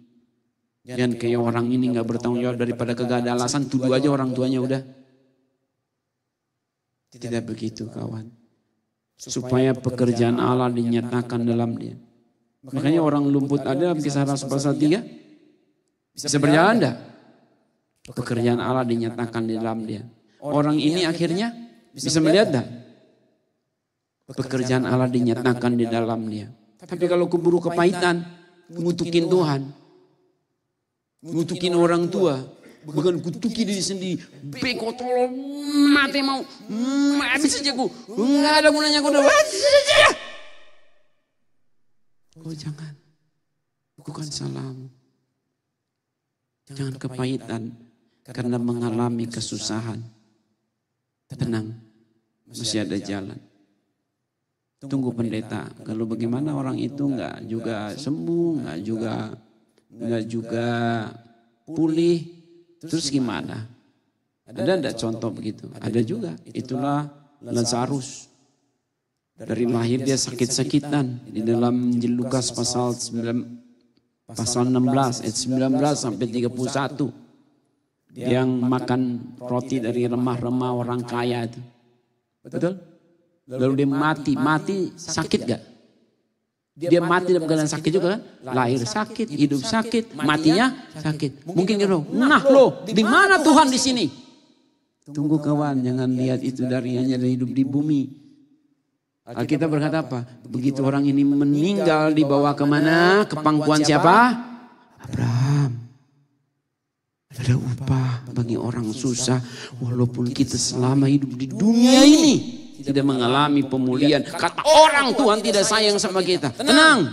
Jangan kayak orang ini gak bertanggung jawab daripada kagak ada alasan, tuduh aja orang tuanya udah. Tidak begitu kawan. Supaya pekerjaan Allah dinyatakan dalam dia. Makanya orang lumpuh ada dalam Kisah Rasul pasal 3. Bisa berjalan enggak? Pekerjaan Allah dinyatakan di dalam dia. Orang ini akhirnya bisa melihat enggak? Pekerjaan Allah dinyatakan di dalam dia. Tapi kalau keburu kepahitan, ngutukin Tuhan, ngutukin orang tua, bukan kutuki diri sendiri, beko tolong mati mau, habis aja ku, enggak ada gunanya ku udah. Oh jangan, bukan salahmu. Jangan kepahitan karena mengalami kesusahan. Tenang, masih ada jalan. Tunggu pendeta. Kalau bagaimana orang itu enggak juga sembuh, enggak juga pulih, terus gimana? Ada enggak contoh begitu? Ada juga. Itulah Lazarus. Dari lahir dia sakit-sakitan. Di dalam Injil Lukas pasal 16 ayat 19 sampai 31. Yang makan roti dari remah-remah orang kaya itu. Betul? Lalu dia mati sakit gak? Dia mati dalam keadaan sakit juga kan? Lahir sakit, hidup sakit, matinya sakit. Mungkin gitu. Nah loh, di mana Tuhan di sini? Tunggu kawan, jangan lihat itu dari hanya dari hidup di bumi. Alkitab berkata apa? Begitu orang ini meninggal dibawa kemana? Ke pangkuan siapa? Abraham. Ada upah bagi orang susah. Walaupun kita selama hidup di dunia ini tidak mengalami pemulihan. Kata orang Tuhan tidak sayang sama kita. Tenang.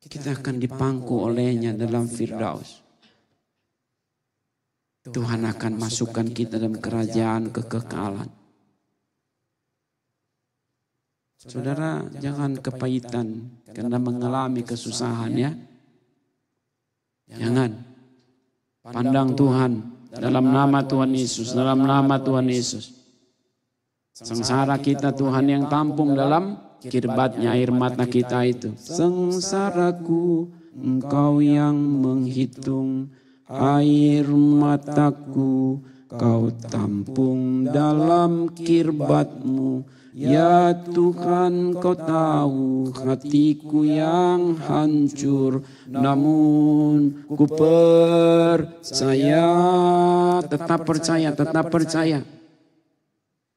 Kita akan dipangku olehnya dalam Firdaus. Tuhan akan masukkan kita dalam kerajaan kekekalan. Saudara, jangan kepahitan karena mengalami kesusahan ya. Jangan. Pandang Tuhan dalam nama Tuhan Yesus, dalam nama Tuhan Yesus. Sengsara kita Tuhan yang tampung dalam kirbatnya air mata kita itu. Sengsaraku, Engkau yang menghitung air mataku, Kau tampung dalam kirbat-Mu. Ya Tuhan, Kau tahu hatiku yang hancur, namun ku percaya, tetap percaya.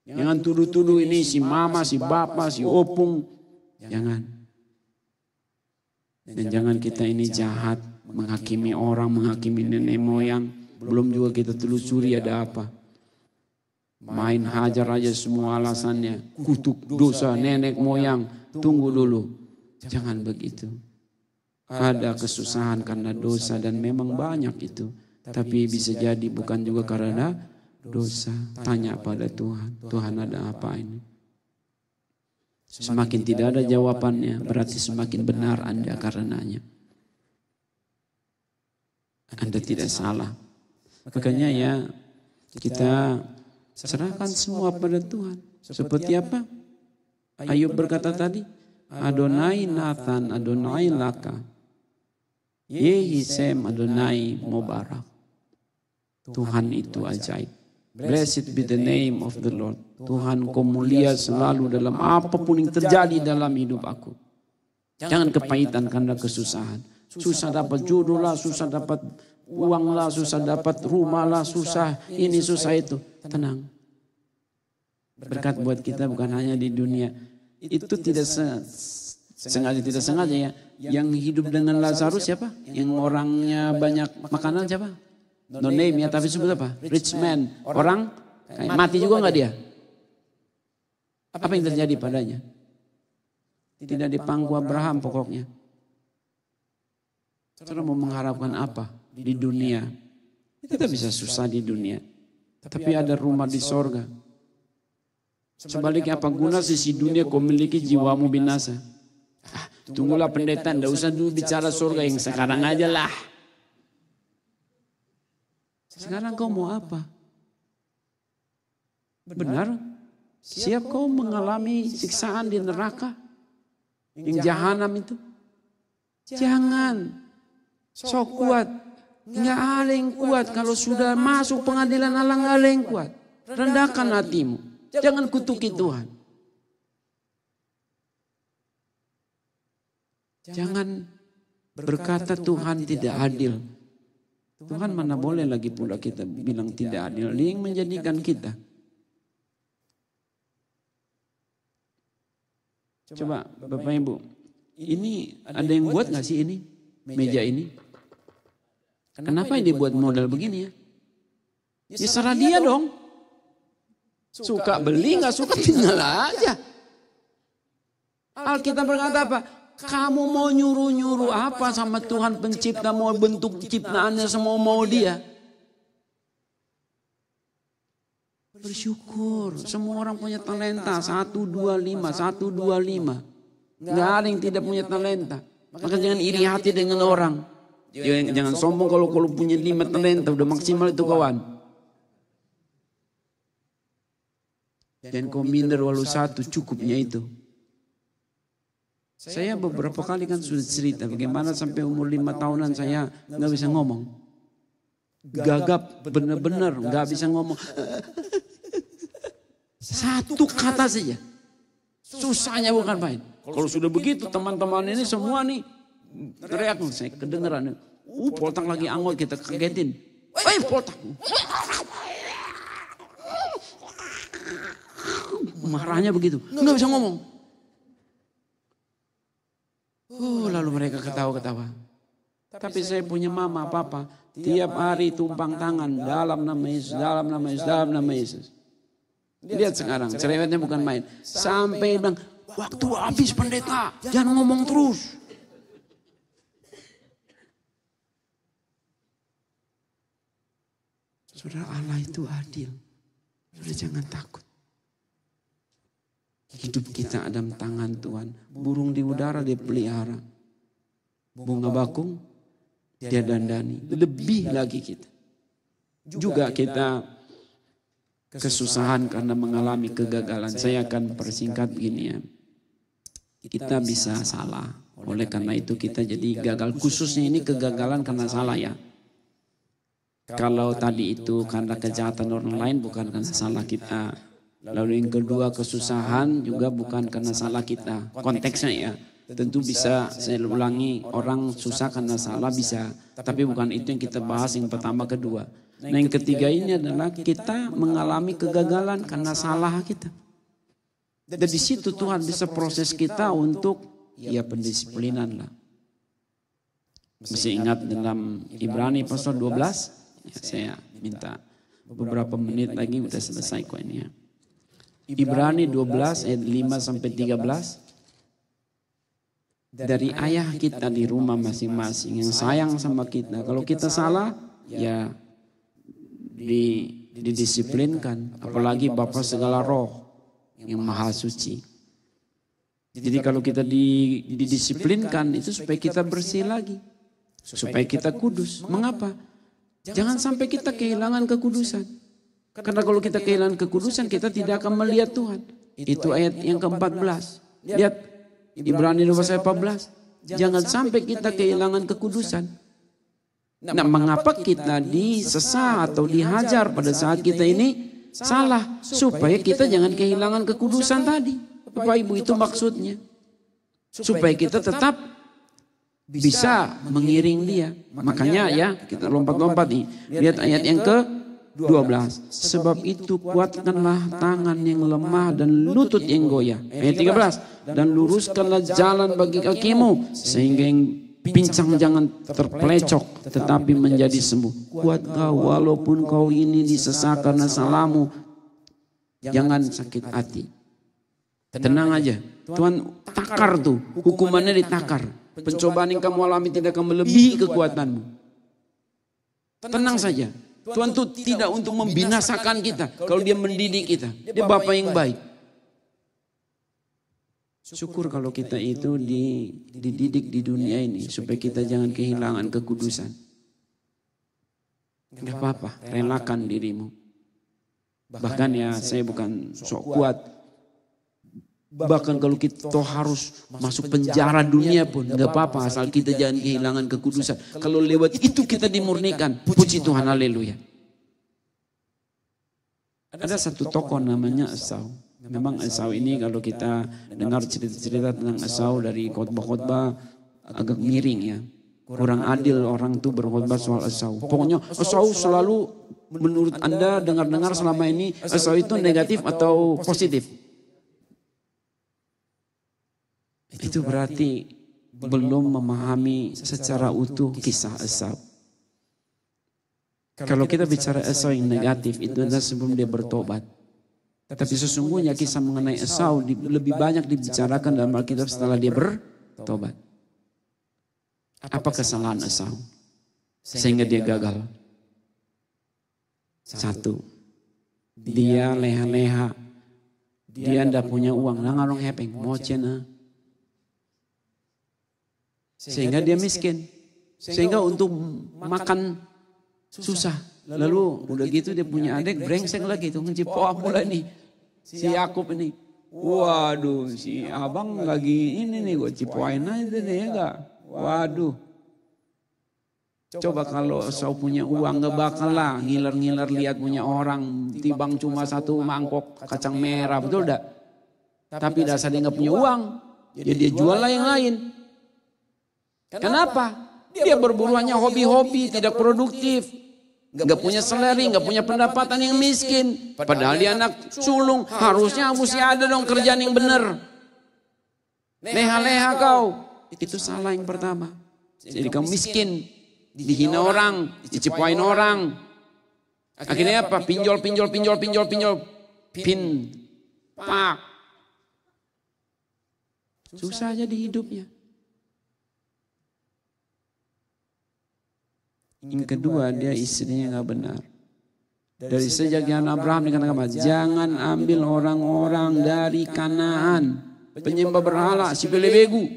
Jangan tuduh-tuduh ini si mama, si bapak, si opung. Jangan. Dan jangan kita ini jahat, menghakimi orang, menghakimi nenek moyang. Belum juga kita telusuri ada apa. Main hajar aja semua alasannya. Kutuk dosa nenek moyang. Tunggu dulu. Jangan begitu. Ada kesusahan karena dosa dan memang banyak itu. Tapi bisa jadi bukan juga karena dosa. Tanya pada Tuhan. Tuhan ada apa ini? Semakin tidak ada jawabannya berarti semakin benar Anda karenanya. Anda tidak salah. Makanya ya kita serahkan semua pada Tuhan. Seperti apa? Ayub berkata tadi, Adonai Nathan, Adonai Laka. Yehi Sem, Adonai Mubarak. Tuhan itu ajaib. Blessed be the name of the Lord. Tuhan Kau mulia selalu dalam apapun yang terjadi dalam hidup aku. Jangan kepahitan karena kesusahan. Susah dapat jodoh lah, susah dapat uang lah, susah dapat rumah lah, susah ini, susah itu. Tenang. Berkat buat kita bukan hanya di dunia. Itu tidak sengaja ya. Yang hidup dengan Lazarus siapa? Yang orangnya banyak makanan siapa? No name ya, tapi sebut apa? Rich man. Orang mati juga enggak dia? Apa yang terjadi padanya? Tidak dipangku Abraham pokoknya. Saudara mau mengharapkan apa di dunia? Kita bisa susah di dunia. Tapi ada rumah di sorga. Sebaliknya apa guna sisi dunia kau miliki jiwamu binasa? Tunggulah pendeta, tidak usah dulu bicara sorga yang sekarang aja lah. Sekarang kau mau apa? Benar? Siap kau mengalami siksaan di neraka? Yang jahanam itu? Jangan. Sok kuat. Nggak ada yang kuat. Kalau sudah masuk pengadilan Allah nggak ada yang kuat. Rendahkan hatimu. Jangan kutuki Tuhan. Jangan berkata Tuhan tidak adil. Tuhan mana boleh lagi pula kita bilang tidak adil. Dia yang menjadikan kita. Coba Bapak Ibu. Ini ada yang buat gak sih ini? Meja ini? Kenapa dia buat model begini ya? Ya serah dia dong. Suka beli gak suka tinggal aja. Alkitab berkata apa? Kamu mau nyuruh-nyuruh apa sama Tuhan pencipta, mau bentuk ciptaannya semua mau dia. Bersyukur, semua orang punya talenta, 125, 125. Nggak ada yang tidak punya talenta. Maka jangan iri hati dengan orang. Jangan sombong kalau punya 5 talenta, udah maksimal itu kawan. Dan kau minder walau 1 cukupnya itu. Saya beberapa kali kan sudah cerita bagaimana sampai umur 5 tahunan saya nggak bisa ngomong. Gagap benar-benar nggak bisa ngomong. 1 kata saja. Susahnya bukan main. Kalau sudah begitu teman-teman ini semua nih teriak, saya kedengeran. Poltak lagi anggot, kita kagetin. Poltak. Marahnya begitu, nggak bisa ngomong. Lalu mereka ketawa-ketawa. Tapi saya punya mama, papa, tiap hari tumpang tangan dalam nama Yesus, dalam nama Yesus, dalam nama Yesus. Lihat sekarang, cerewetnya bukan main. Sampai bilang, waktu habis pendeta, jangan ngomong terus. Saudara, Allah itu adil. Saudara jangan takut. Hidup kita ada tangan Tuhan. Burung di udara dia pelihara. Bunga bakung dia dandani. Lebih lagi kita. Juga kita kesusahan karena mengalami kegagalan. Saya akan persingkat begini ya. Kita bisa salah. Oleh karena itu kita jadi gagal. Khususnya ini kegagalan karena salah ya. Kalau tadi itu karena kejahatan orang lain bukan karena salah kita. Lalu yang kedua kesusahan juga bukan karena salah kita. Konteksnya ya. Tentu bisa saya ulangi, orang susah karena salah bisa. Tapi bukan itu yang kita bahas yang pertama kedua. Nah yang ketiga ini adalah kita mengalami kegagalan karena salah kita. Dan di situ Tuhan bisa proses kita untuk ya pendisiplinan lah. Masih ingat dalam Ibrani pasal 12? Ya, saya minta beberapa menit lagi udah selesai kok ini ya. Ibrani 12 ayat 5 sampai 13. Dari ayah kita di rumah masing-masing yang sayang sama kita. Kalau kita salah ya didisiplinkan. Apalagi Bapa segala roh yang maha suci. Jadi kalau kita didisiplinkan itu supaya kita bersih lagi. Supaya kita kudus. Mengapa? Jangan sampai kita kehilangan kekudusan. Karena kalau kita kehilangan kekudusan kita tidak akan melihat Tuhan. Itu ayat yang ke-14. Lihat Ibrani 12 ayat 14. Jangan sampai kita kehilangan kekudusan. Nah mengapa kita disesat atau dihajar pada saat kita ini salah? Supaya kita jangan kehilangan kekudusan tadi. Bapak Ibu itu maksudnya. Supaya kita tetap bisa mengiring dia. Makanya ya kita lompat-lompat nih. Lihat ayat yang ke-12. Sebab itu kuatkanlah tangan yang lemah dan lutut yang goyah. Ayat 13. Dan luruskanlah jalan bagi kakimu. Sehingga yang pincang jangan terpelecok tetapi menjadi sembuh. Kuat kau walaupun kau ini disesat karena salahmu. Jangan sakit hati. Tenang aja. Tuhan takar tuh. Hukumannya ditakar. Pencobaan yang kamu alami tidak akan melebihi kekuatanmu. Tenang saja. Tuhan tuh tidak untuk membinasakan kita. Kalau dia mendidik kita. Dia Bapa yang baik. Syukur kalau kita itu dididik di dunia ini. Supaya kita jangan kehilangan kekudusan. Gak apa-apa. Relakan dirimu. Bahkan ya saya bukan sok kuat. Bahkan kalau kita harus masuk penjara dunia pun gak apa-apa asal kita jangan kehilangan kekudusan. Kalau lewat itu kita dimurnikan, puji Tuhan, haleluya. Ada satu tokoh namanya Esau. Memang Esau ini kalau kita dengar cerita-cerita tentang Esau dari khotbah-khotbah agak miring ya. Kurang adil orang tuh berkhotbah soal Esau. Pokoknya Esau selalu menurut Anda dengar-dengar selama ini Esau itu negatif atau positif? Itu berarti belum memahami secara utuh kisah Esau. Kalau kita bicara Esau yang negatif itu adalah sebelum dia bertobat. Tapi sesungguhnya kisah mengenai Esau lebih banyak dibicarakan dalam Alkitab setelah dia bertobat. Apa kesalahan Esau sehingga dia gagal? Satu, dia leha-leha. Dia tidak punya uang, ngarong hepeng, mau cina. Sehingga dia miskin. Sehingga untuk makan susah. Lalu udah gitu dia punya adik brengsek lagi tuh ngecipoa pula nih. Si Yakub ini. Waduh, si abang lagi ini nih gue cipoain aja deh enggak. Waduh. Coba kalau Esau punya uang gak bakal lah ngiler-ngiler lihat punya orang tibang cuma satu mangkok kacang merah, betul enggak? Tapi dasar dia gak punya uang, ya dia jual lah yang lain. Kenapa? Dia berburu hanya hobi-hobi, tidak produktif. Gak punya salary, gak punya pendapatan, yang miskin. Padahal dia anak sulung, harusnya mesti ada dong kerjaan yang benar. Leha-leha kau, itu salah yang pertama. Jadi kamu miskin, dihina orang, dicipoin orang. Akhirnya apa? Pinjol. Pak. Susah aja di hidupnya. Yang kedua, dia istrinya gak benar. Dari sejak zaman Abraham dikatakan apa? Jangan ambil orang-orang dari Kanaan, penyembah berhala, si pelebegu.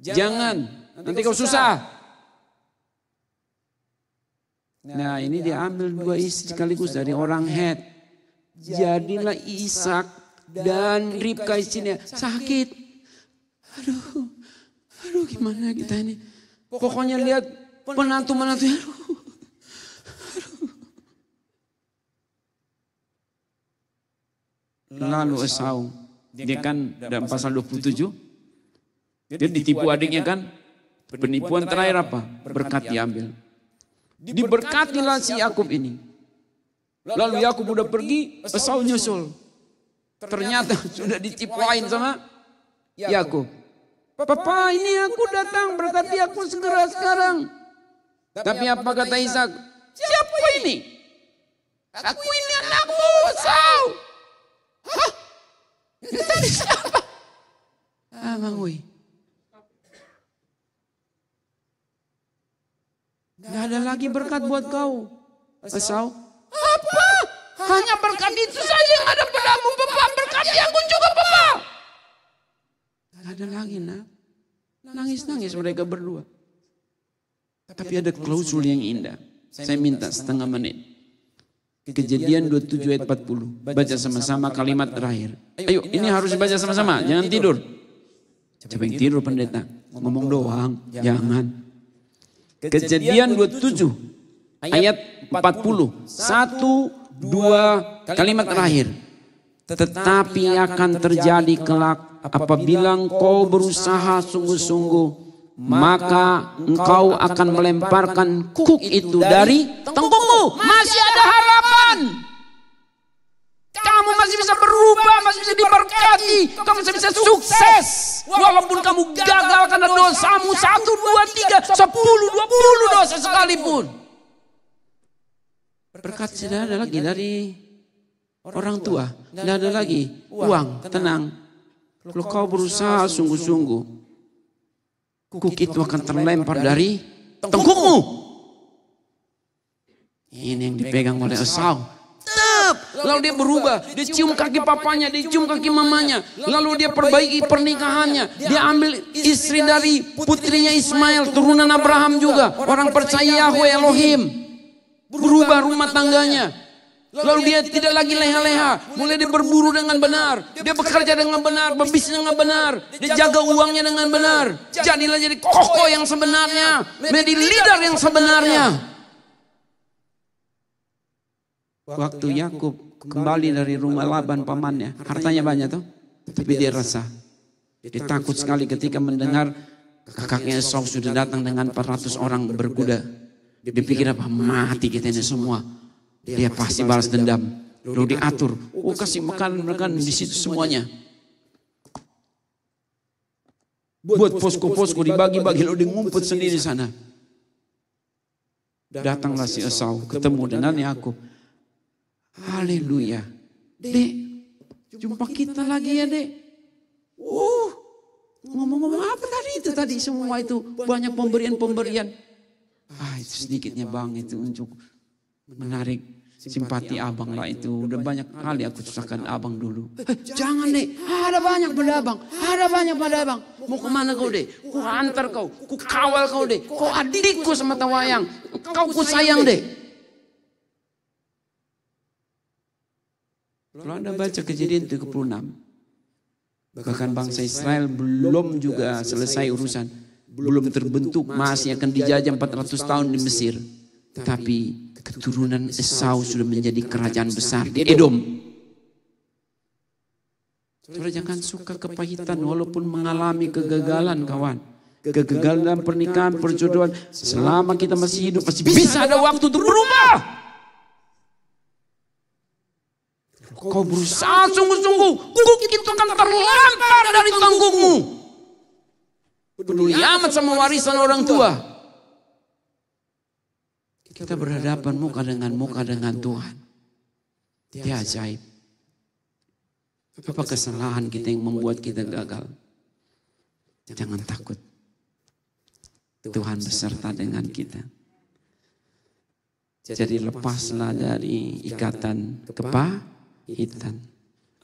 Jangan, nanti kau susah. Nah, ini dia ambil dua istri sekaligus dari orang Het. Jadilah Ishak dan Ribka istrinya sakit. Aduh gimana kita ini. Pokoknya lihat penantu-menantunya. Lalu Esau, dia kan dalam pasal 27, dia ditipu adiknya kan. Penipuan terakhir apa? Berkat diambil. Diberkatilah si Yakub ini. Lalu Yakub udah pergi, Esau nyusul. Ternyata sudah ditipuin sama Yakub. Papa, ini aku datang, berkati aku segera sekarang. Tapi apa kata Ishak? Siapa ini? Aku ini anakmu, Esau. Hah? Tadi siapa? Bang Wi. Gak ada lagi berkat buat kau, Esau. Apa? Hanya berkat itu saja yang ada padamu, Papa. Berkati aku juga, Papa. Gak ada lagi, nak. Nangis-nangis mereka berdua. Tapi ada klausul yang indah. Saya minta setengah menit. Kejadian 27 ayat 40. Baca sama-sama kalimat terakhir. Ayo, ini harus baca sama-sama. Jangan tidur. Siapa yang tidur pendeta? Ngomong doang. Jangan. Kejadian 27 ayat 40. 1, 2 kalimat terakhir. Tetapi akan terjadi kelak apabila engkau berusaha sungguh-sungguh, maka engkau akan melemparkan kuk itu dari tengkukmu. Masih ada harapan. Kamu masih bisa berubah, masih bisa diberkati, kamu masih bisa sukses. Walaupun kamu gagal karena dosamu 1, 2, 3, 10, 20 dosa sekalipun. Berkat tidak ada lagi dari orang tua, tidak ada lagi uang, tenang. Kalau kau berusaha sungguh-sungguh, kuk itu akan terlempar dari tengkukmu. Ini yang dipegang oleh Esau. Lalu dia berubah, dia cium kaki papanya, dia cium kaki mamanya. Lalu dia perbaiki pernikahannya. Dia ambil istri dari putrinya Ismail, turunan Abraham juga. Orang percaya Yahweh Elohim. Berubah rumah tangganya. Lalu dia tidak lagi leha-leha. Mulai dia berburu dengan benar. Dia bekerja dengan benar, berbisnis dengan benar. Dia jaga uangnya dengan benar. Jadilah jadi kokoh yang sebenarnya. Menjadi leader yang sebenarnya. Waktu Yakub kembali dari rumah Laban pamannya, hartanya banyak tuh, tapi dia resah. Dia takut sekali ketika mendengar kakaknya Esau sudah datang dengan 400 orang berkuda. Dia pikir apa? Mati kita ini semua. Dia pasti balas dendam. Lalu diatur, kasih makan di situ semuanya. Buat posko-posko dibagi-bagi, lalu dia ngumpet sendiri di sana. Datanglah si Esau ketemu dengan Yakub. Haleluya. Dek, jumpa kita lagi ya Dek. Ngomong-ngomong apa tadi semua itu banyak pemberian-pemberian. Itu sedikitnya Bang itu untuk menarik simpati abang lah itu. Udah banyak kali aku susahkan abang dulu. Jangan Dek, ada banyak pada abang. Mau kemana kau Dek? Ku antar kau, ku kawal kau Dek. Kau adikku sama tawayang. Kau ku sayang Dek. Kalau Anda baca Kejadian 36, bahkan bangsa Israel belum juga selesai urusan. Belum terbentuk, masih akan dijajah 400 tahun di Mesir. Tetapi keturunan Esau sudah menjadi kerajaan besar di Edom. Saudara jangan suka kepahitan walaupun mengalami kegagalan kawan. Kegagalan dalam pernikahan, perjodohan. Selama kita masih hidup masih bisa ada waktu untuk berubah. Kau berusaha sungguh-sungguh, bukit itu akan terlempar dari tanggungmu. Peduli amat sama warisan orang tua. Kita berhadapan muka dengan Tuhan. Dia ajaib. Apa kesalahan kita yang membuat kita gagal? Jangan takut. Tuhan beserta dengan kita. Jadi lepaslah dari ikatan kepahitan.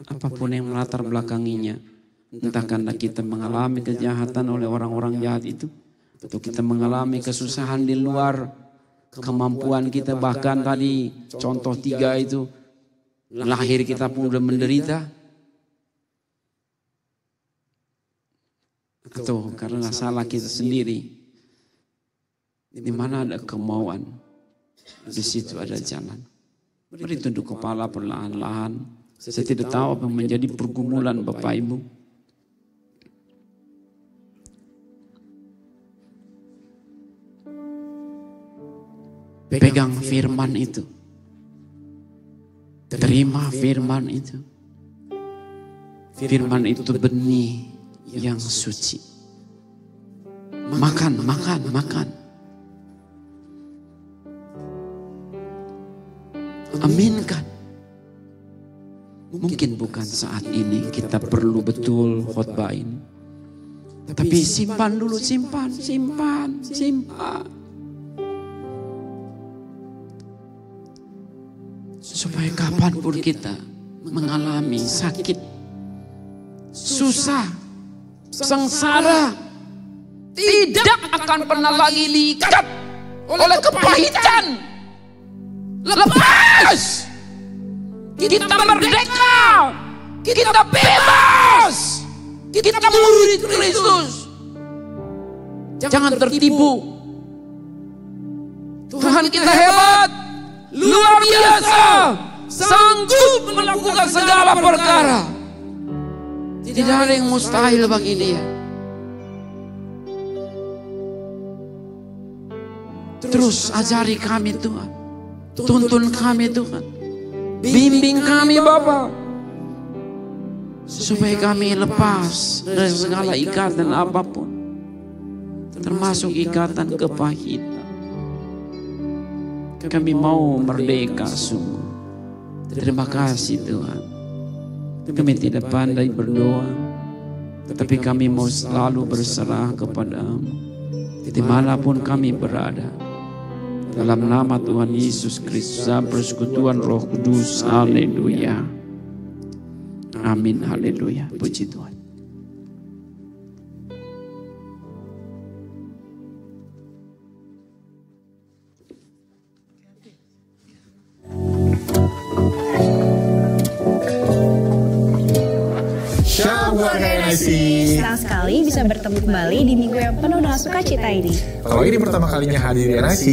Apapun yang melatar belakanginya. Entah karena kita mengalami kejahatan oleh orang-orang jahat itu. Atau kita mengalami kesusahan di luar kemampuan kita. Bahkan tadi contoh 3 itu. Lahir kita pun udah menderita. Atau karena salah kita sendiri. Di mana ada kemauan. Di situ ada jalan. Mari tunduk kepala perlahan-lahan. Saya tidak tahu apa yang menjadi pergumulan Bapak Ibu. Pegang firman itu. Terima firman itu. Firman itu benih yang suci. Makan. Aminkan. Mungkin bukan saat ini kita perlu betul khotbah ini. Tapi simpan dulu, simpan. Supaya kapanpun kita mengalami sakit, susah, sengsara, tidak akan pernah lagi diikat oleh kepahitan. Lepas, kita merdeka, kita bebas, kita murid Kristus. Jangan tertipu. Tuhan kita hebat, luar biasa, sanggup melakukan segala perkara. Tidak ada yang mustahil bagi Dia. Terus ajari kami Tuhan, tuntun kami Tuhan, bimbing kami Bapa, supaya kami lepas dari segala ikatan apapun, termasuk ikatan kepahitan. Kami mau merdeka sungguh. Terima kasih Tuhan. Kami tidak pandai berdoa, tetapi kami mau selalu berserah kepada-Mu dimanapun kami berada. Dalam nama Tuhan Yesus Kristus, persekutuan Roh Kudus. Haleluya. Amin. Haleluya. Puji Tuhan. Senang sekali bisa bertemu kembali di minggu yang penuh dengan sukacita ini. Kalau ini pertama kalinya hadir di NIC,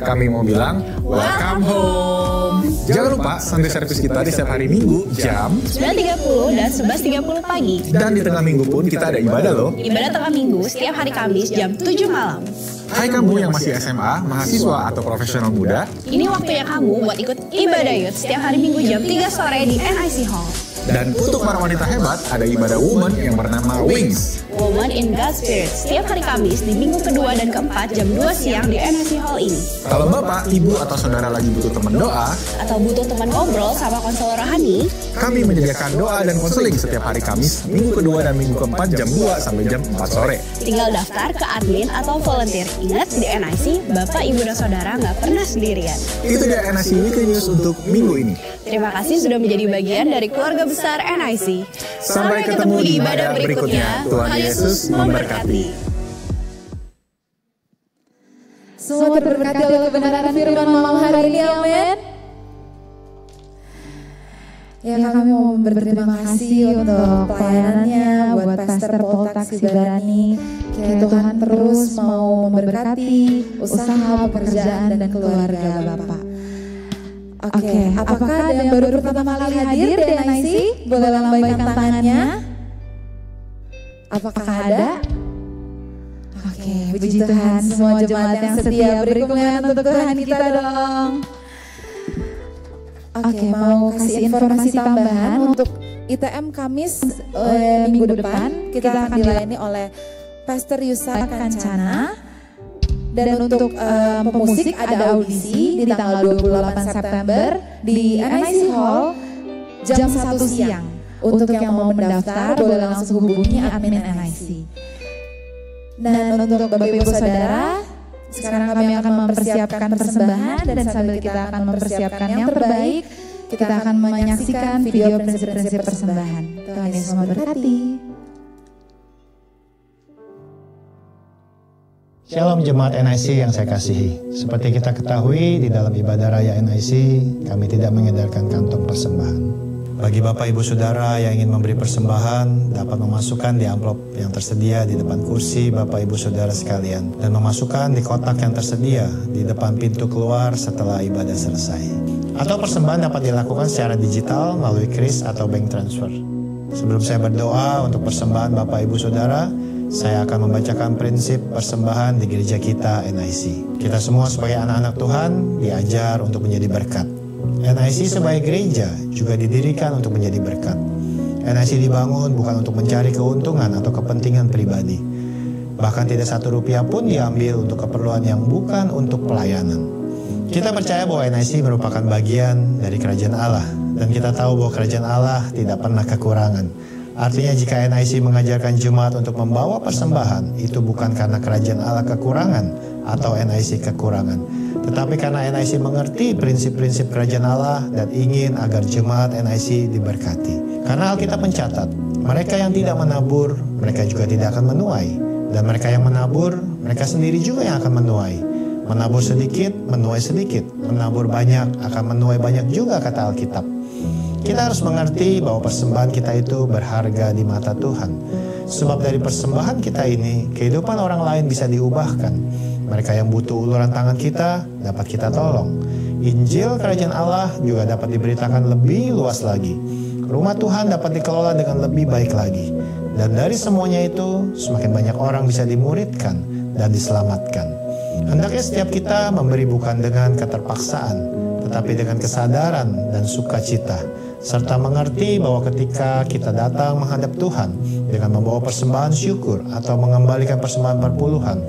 kami mau bilang welcome home. Jangan lupa Sunday service kita di setiap hari Minggu jam 9.30 dan 11.30 pagi. Dan di tengah minggu pun kita ada ibadah loh. Ibadah tengah minggu setiap hari Kamis jam 7 malam. Hai kamu yang masih SMA, mahasiswa atau profesional muda. Ini waktunya kamu buat ikut ibadah youth setiap hari Minggu jam 3 sore di NIC Hall. Dan untuk para wanita hebat, ada ibadah woman yang bernama Wings. Moment in God's Spirit setiap hari Kamis di minggu kedua dan keempat jam 2 siang di NIC Hall ini. Kalau Bapak, Ibu, atau Saudara lagi butuh teman doa, Atau butuh teman ngobrol sama konselor rohani, kami menyediakan doa dan konseling setiap hari Kamis, minggu kedua dan minggu keempat jam 2 sampai jam 4 sore. tinggal daftar ke admin atau volunteer. Ingat, di NIC, Bapak, Ibu, dan Saudara nggak pernah sendirian. Itu dia NIC Weekly News untuk minggu ini. Terima kasih sudah menjadi bagian dari keluarga besar NIC. Sampai ketemu di ibadah berikutnya. Tuhan Yesus memberkati. Semua terberkati oleh kebenaran firman malam hari ini, amin. Ya, kami mau berterima kasih untuk pelayanannya buat Pastor Paul Taksibarani. Kiranya Tuhan terus mau memberkati usaha, pekerjaan, dan keluarga Bapak. Oke, apakah ada yang baru pertama kali hadir di NIC? Boleh lambaikan tangannya. Apakah ada? Oke, puji Tuhan, semua jemaat yang setia beri kemuliaan untuk Tuhan kita dong. Oke, mau kasih informasi tambahan untuk ITM Kamis minggu depan. Kita akan dilayani oleh Pastor Yusa Kancana. Dan untuk pemusik ada audisi di tanggal 28 September di NIC Hall jam 1 siang. Untuk yang mau mendaftar boleh langsung hubungi admin NIC. Dan untuk Bapak Ibu Saudara, sekarang kami akan mempersiapkan persembahan dan sambil kita akan mempersiapkan yang terbaik, kita akan menyaksikan video prinsip-prinsip persembahan. Tuhan Yesus memberkati. Shalom jemaat NIC yang saya kasihi. Seperti kita ketahui di dalam ibadah raya NIC, kami tidak mengedarkan kantong persembahan. Bagi Bapak Ibu Saudara yang ingin memberi persembahan, dapat memasukkan di amplop yang tersedia di depan kursi Bapak Ibu Saudara sekalian, dan memasukkan di kotak yang tersedia di depan pintu keluar setelah ibadah selesai. Atau persembahan dapat dilakukan secara digital melalui kris atau bank transfer. Sebelum saya berdoa untuk persembahan Bapak Ibu Saudara, saya akan membacakan prinsip persembahan di gereja kita NIC. Kita semua sebagai anak-anak Tuhan diajar untuk menjadi berkat. NIC sebagai gereja juga didirikan untuk menjadi berkat. NIC dibangun bukan untuk mencari keuntungan atau kepentingan pribadi. Bahkan tidak satu rupiah pun diambil untuk keperluan yang bukan untuk pelayanan. Kita percaya bahwa NIC merupakan bagian dari kerajaan Allah. Dan kita tahu bahwa kerajaan Allah tidak pernah kekurangan. Artinya jika NIC mengajarkan jemaat untuk membawa persembahan, itu bukan karena kerajaan Allah kekurangan atau NIC kekurangan, tetapi karena NIC mengerti prinsip-prinsip kerajaan Allah dan ingin agar jemaat NIC diberkati. Karena Alkitab mencatat, mereka yang tidak menabur, mereka juga tidak akan menuai. Dan mereka yang menabur, mereka sendiri juga yang akan menuai. Menabur sedikit, menuai sedikit. Menabur banyak, akan menuai banyak juga, kata Alkitab. Kita harus mengerti bahwa persembahan kita itu berharga di mata Tuhan. Sebab dari persembahan kita ini, kehidupan orang lain bisa diubahkan. Mereka yang butuh uluran tangan kita, dapat kita tolong. Injil Kerajaan Allah juga dapat diberitakan lebih luas lagi. Rumah Tuhan dapat dikelola dengan lebih baik lagi. Dan dari semuanya itu, semakin banyak orang bisa dimuridkan dan diselamatkan. Hendaknya setiap kita memberi bukan dengan keterpaksaan, tetapi dengan kesadaran dan sukacita. Serta mengerti bahwa ketika kita datang menghadap Tuhan dengan membawa persembahan syukur atau mengembalikan persembahan perpuluhan,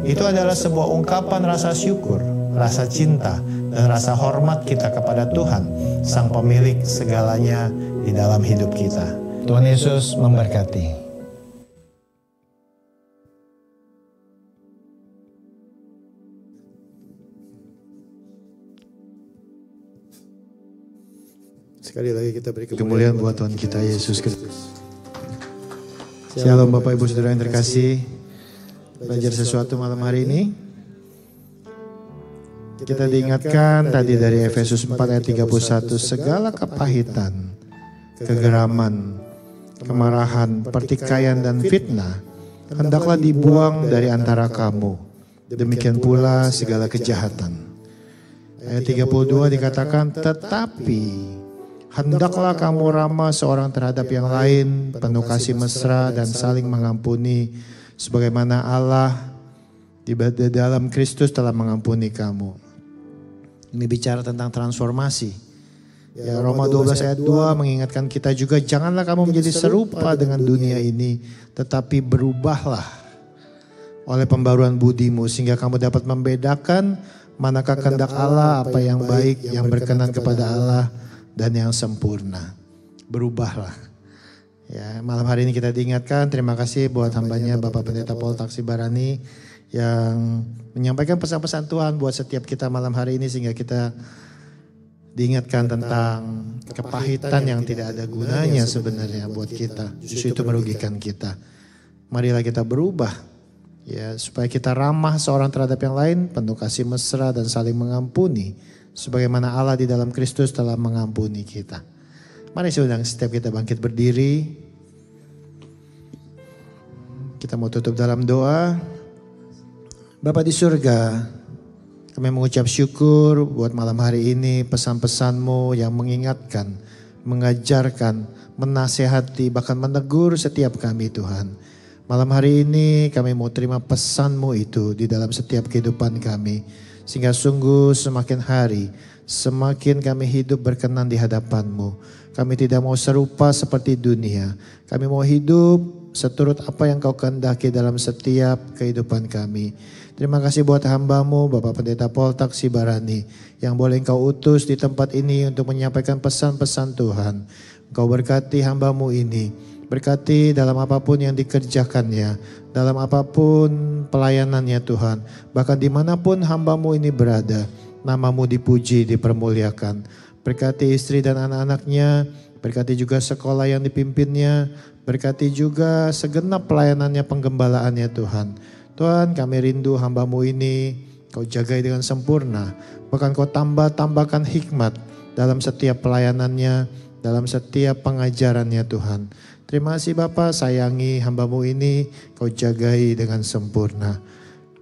itu adalah sebuah ungkapan rasa syukur, rasa cinta, dan rasa hormat kita kepada Tuhan, Sang Pemilik segalanya di dalam hidup kita. Tuhan Yesus memberkati. Sekali lagi kita beri kemuliaan buat Tuhan kita Yesus Kristus. Shalom Bapak Ibu Saudara yang terkasih. Belajar sesuatu malam hari ini. Kita diingatkan tadi dari Efesus 4 ayat 31. Segala kepahitan, kegeraman, kemarahan, pertikaian dan fitnah hendaklah dibuang dari antara kamu. Demikian pula segala kejahatan. Ayat 32 dikatakan, tetapi hendaklah kamu ramah seorang terhadap yang lain, penuh kasih mesra dan saling mengampuni, sebagaimana Allah di dalam Kristus telah mengampuni kamu. Ini bicara tentang transformasi. Ya, Roma 12 ayat 2 mengingatkan kita juga, janganlah kamu menjadi serupa dengan dunia ini, tetapi berubahlah oleh pembaruan budimu sehingga kamu dapat membedakan manakah kehendak Allah, apa yang baik, yang berkenan kepada Allah dan yang sempurna. Berubahlah. Ya, malam hari ini kita diingatkan, terima kasih buat hambanya Bapak Pendeta Paul Taksibarani yang menyampaikan pesan-pesan Tuhan buat setiap kita malam hari ini sehingga kita diingatkan tentang kepahitan yang tidak ada gunanya sebenarnya buat kita. Justru itu merugikan kita. Marilah kita berubah ya supaya kita ramah seorang terhadap yang lain, penuh kasih mesra dan saling mengampuni sebagaimana Allah di dalam Kristus telah mengampuni kita. Mari saya undang setiap kita bangkit berdiri. Kita mau tutup dalam doa. Bapa di surga, kami mengucap syukur buat malam hari ini pesan-pesan-Mu yang mengingatkan, mengajarkan, menasehati, bahkan menegur setiap kami Tuhan. Malam hari ini kami mau terima pesan-Mu itu di dalam setiap kehidupan kami. Sehingga sungguh semakin hari, semakin kami hidup berkenan di hadapan-Mu. Kami tidak mau serupa seperti dunia. Kami mau hidup seturut apa yang Kau kehendaki dalam setiap kehidupan kami. Terima kasih buat hamba-Mu Bapak Pendeta Paul Taksibarani yang boleh Engkau utus di tempat ini untuk menyampaikan pesan-pesan Tuhan. Engkau berkati hamba-Mu ini, berkati dalam apapun yang dikerjakannya, dalam apapun pelayanannya Tuhan. Bahkan dimanapun hamba-Mu ini berada, nama-Mu dipuji, dipermuliakan. Berkati istri dan anak-anaknya, berkati juga sekolah yang dipimpinnya, berkati juga segenap pelayanannya, penggembalaannya Tuhan. Tuhan, kami rindu hamba-Mu ini Kau jagai dengan sempurna. Bahkan Kau tambahkan hikmat dalam setiap pelayanannya, dalam setiap pengajarannya Tuhan. Terima kasih Bapa, sayangi hamba-Mu ini, Kau jagai dengan sempurna.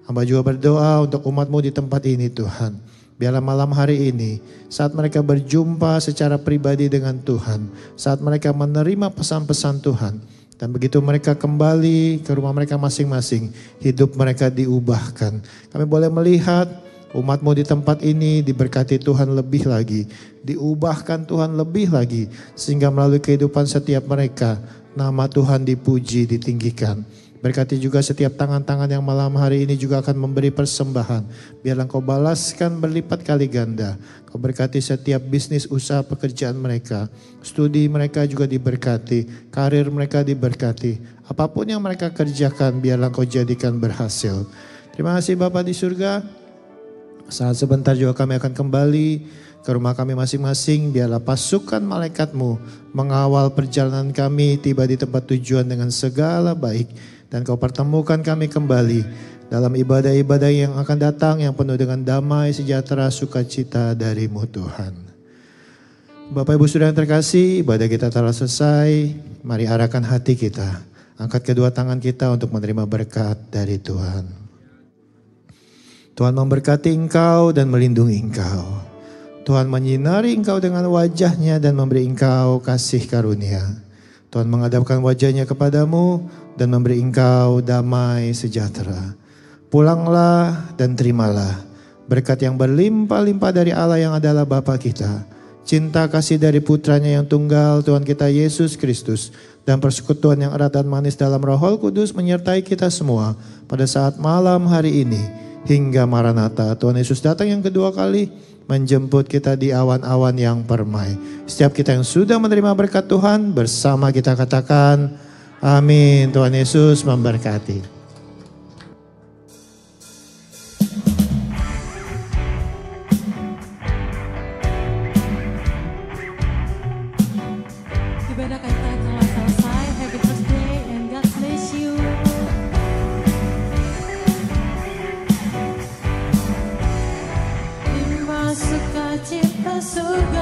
Hamba juga berdoa untuk umat-Mu di tempat ini Tuhan. Biarlah malam hari ini, saat mereka berjumpa secara pribadi dengan Tuhan, saat mereka menerima pesan-pesan Tuhan, dan begitu mereka kembali ke rumah mereka masing-masing, hidup mereka diubahkan. Kami boleh melihat umat-Mu di tempat ini diberkati Tuhan lebih lagi, diubahkan Tuhan lebih lagi, sehingga melalui kehidupan setiap mereka, nama Tuhan dipuji, ditinggikan. Berkati juga setiap tangan-tangan yang malam hari ini juga akan memberi persembahan. Biarlah Kau balaskan berlipat kali ganda. Kau berkati setiap bisnis, usaha, pekerjaan mereka. Studi mereka juga diberkati. Karir mereka diberkati. Apapun yang mereka kerjakan, biarlah Kau jadikan berhasil. Terima kasih Bapa di surga. Saat sebentar juga kami akan kembali ke rumah kami masing-masing. Biarlah pasukan malaikat-Mu mengawal perjalanan kami tiba di tempat tujuan dengan segala baik. Dan Kau pertemukan kami kembali dalam ibadah-ibadah yang akan datang yang penuh dengan damai, sejahtera, sukacita dari-Mu Tuhan. Bapak Ibu Saudara yang terkasih, ibadah kita telah selesai. Mari arahkan hati kita. Angkat kedua tangan kita untuk menerima berkat dari Tuhan. Tuhan memberkati engkau dan melindungi engkau. Tuhan menyinari engkau dengan wajah-Nya dan memberi engkau kasih karunia. Tuhan menghadapkan wajah-Nya kepadamu dan memberi engkau damai sejahtera. Pulanglah dan terimalah berkat yang berlimpah-limpah dari Allah yang adalah Bapa kita, cinta kasih dari Putranya yang tunggal Tuhan kita Yesus Kristus, dan persekutuan yang erat dan manis dalam Roh Kudus menyertai kita semua pada saat malam hari ini hingga Maranatha. Tuhan Yesus datang yang kedua kali menjemput kita di awan-awan yang permai. Setiap kita yang sudah menerima berkat Tuhan, bersama kita katakan amin. Tuhan Yesus memberkati. Ibadah kita telah selesai. Happy birthday and God bless you. Dimasuka cipta surga.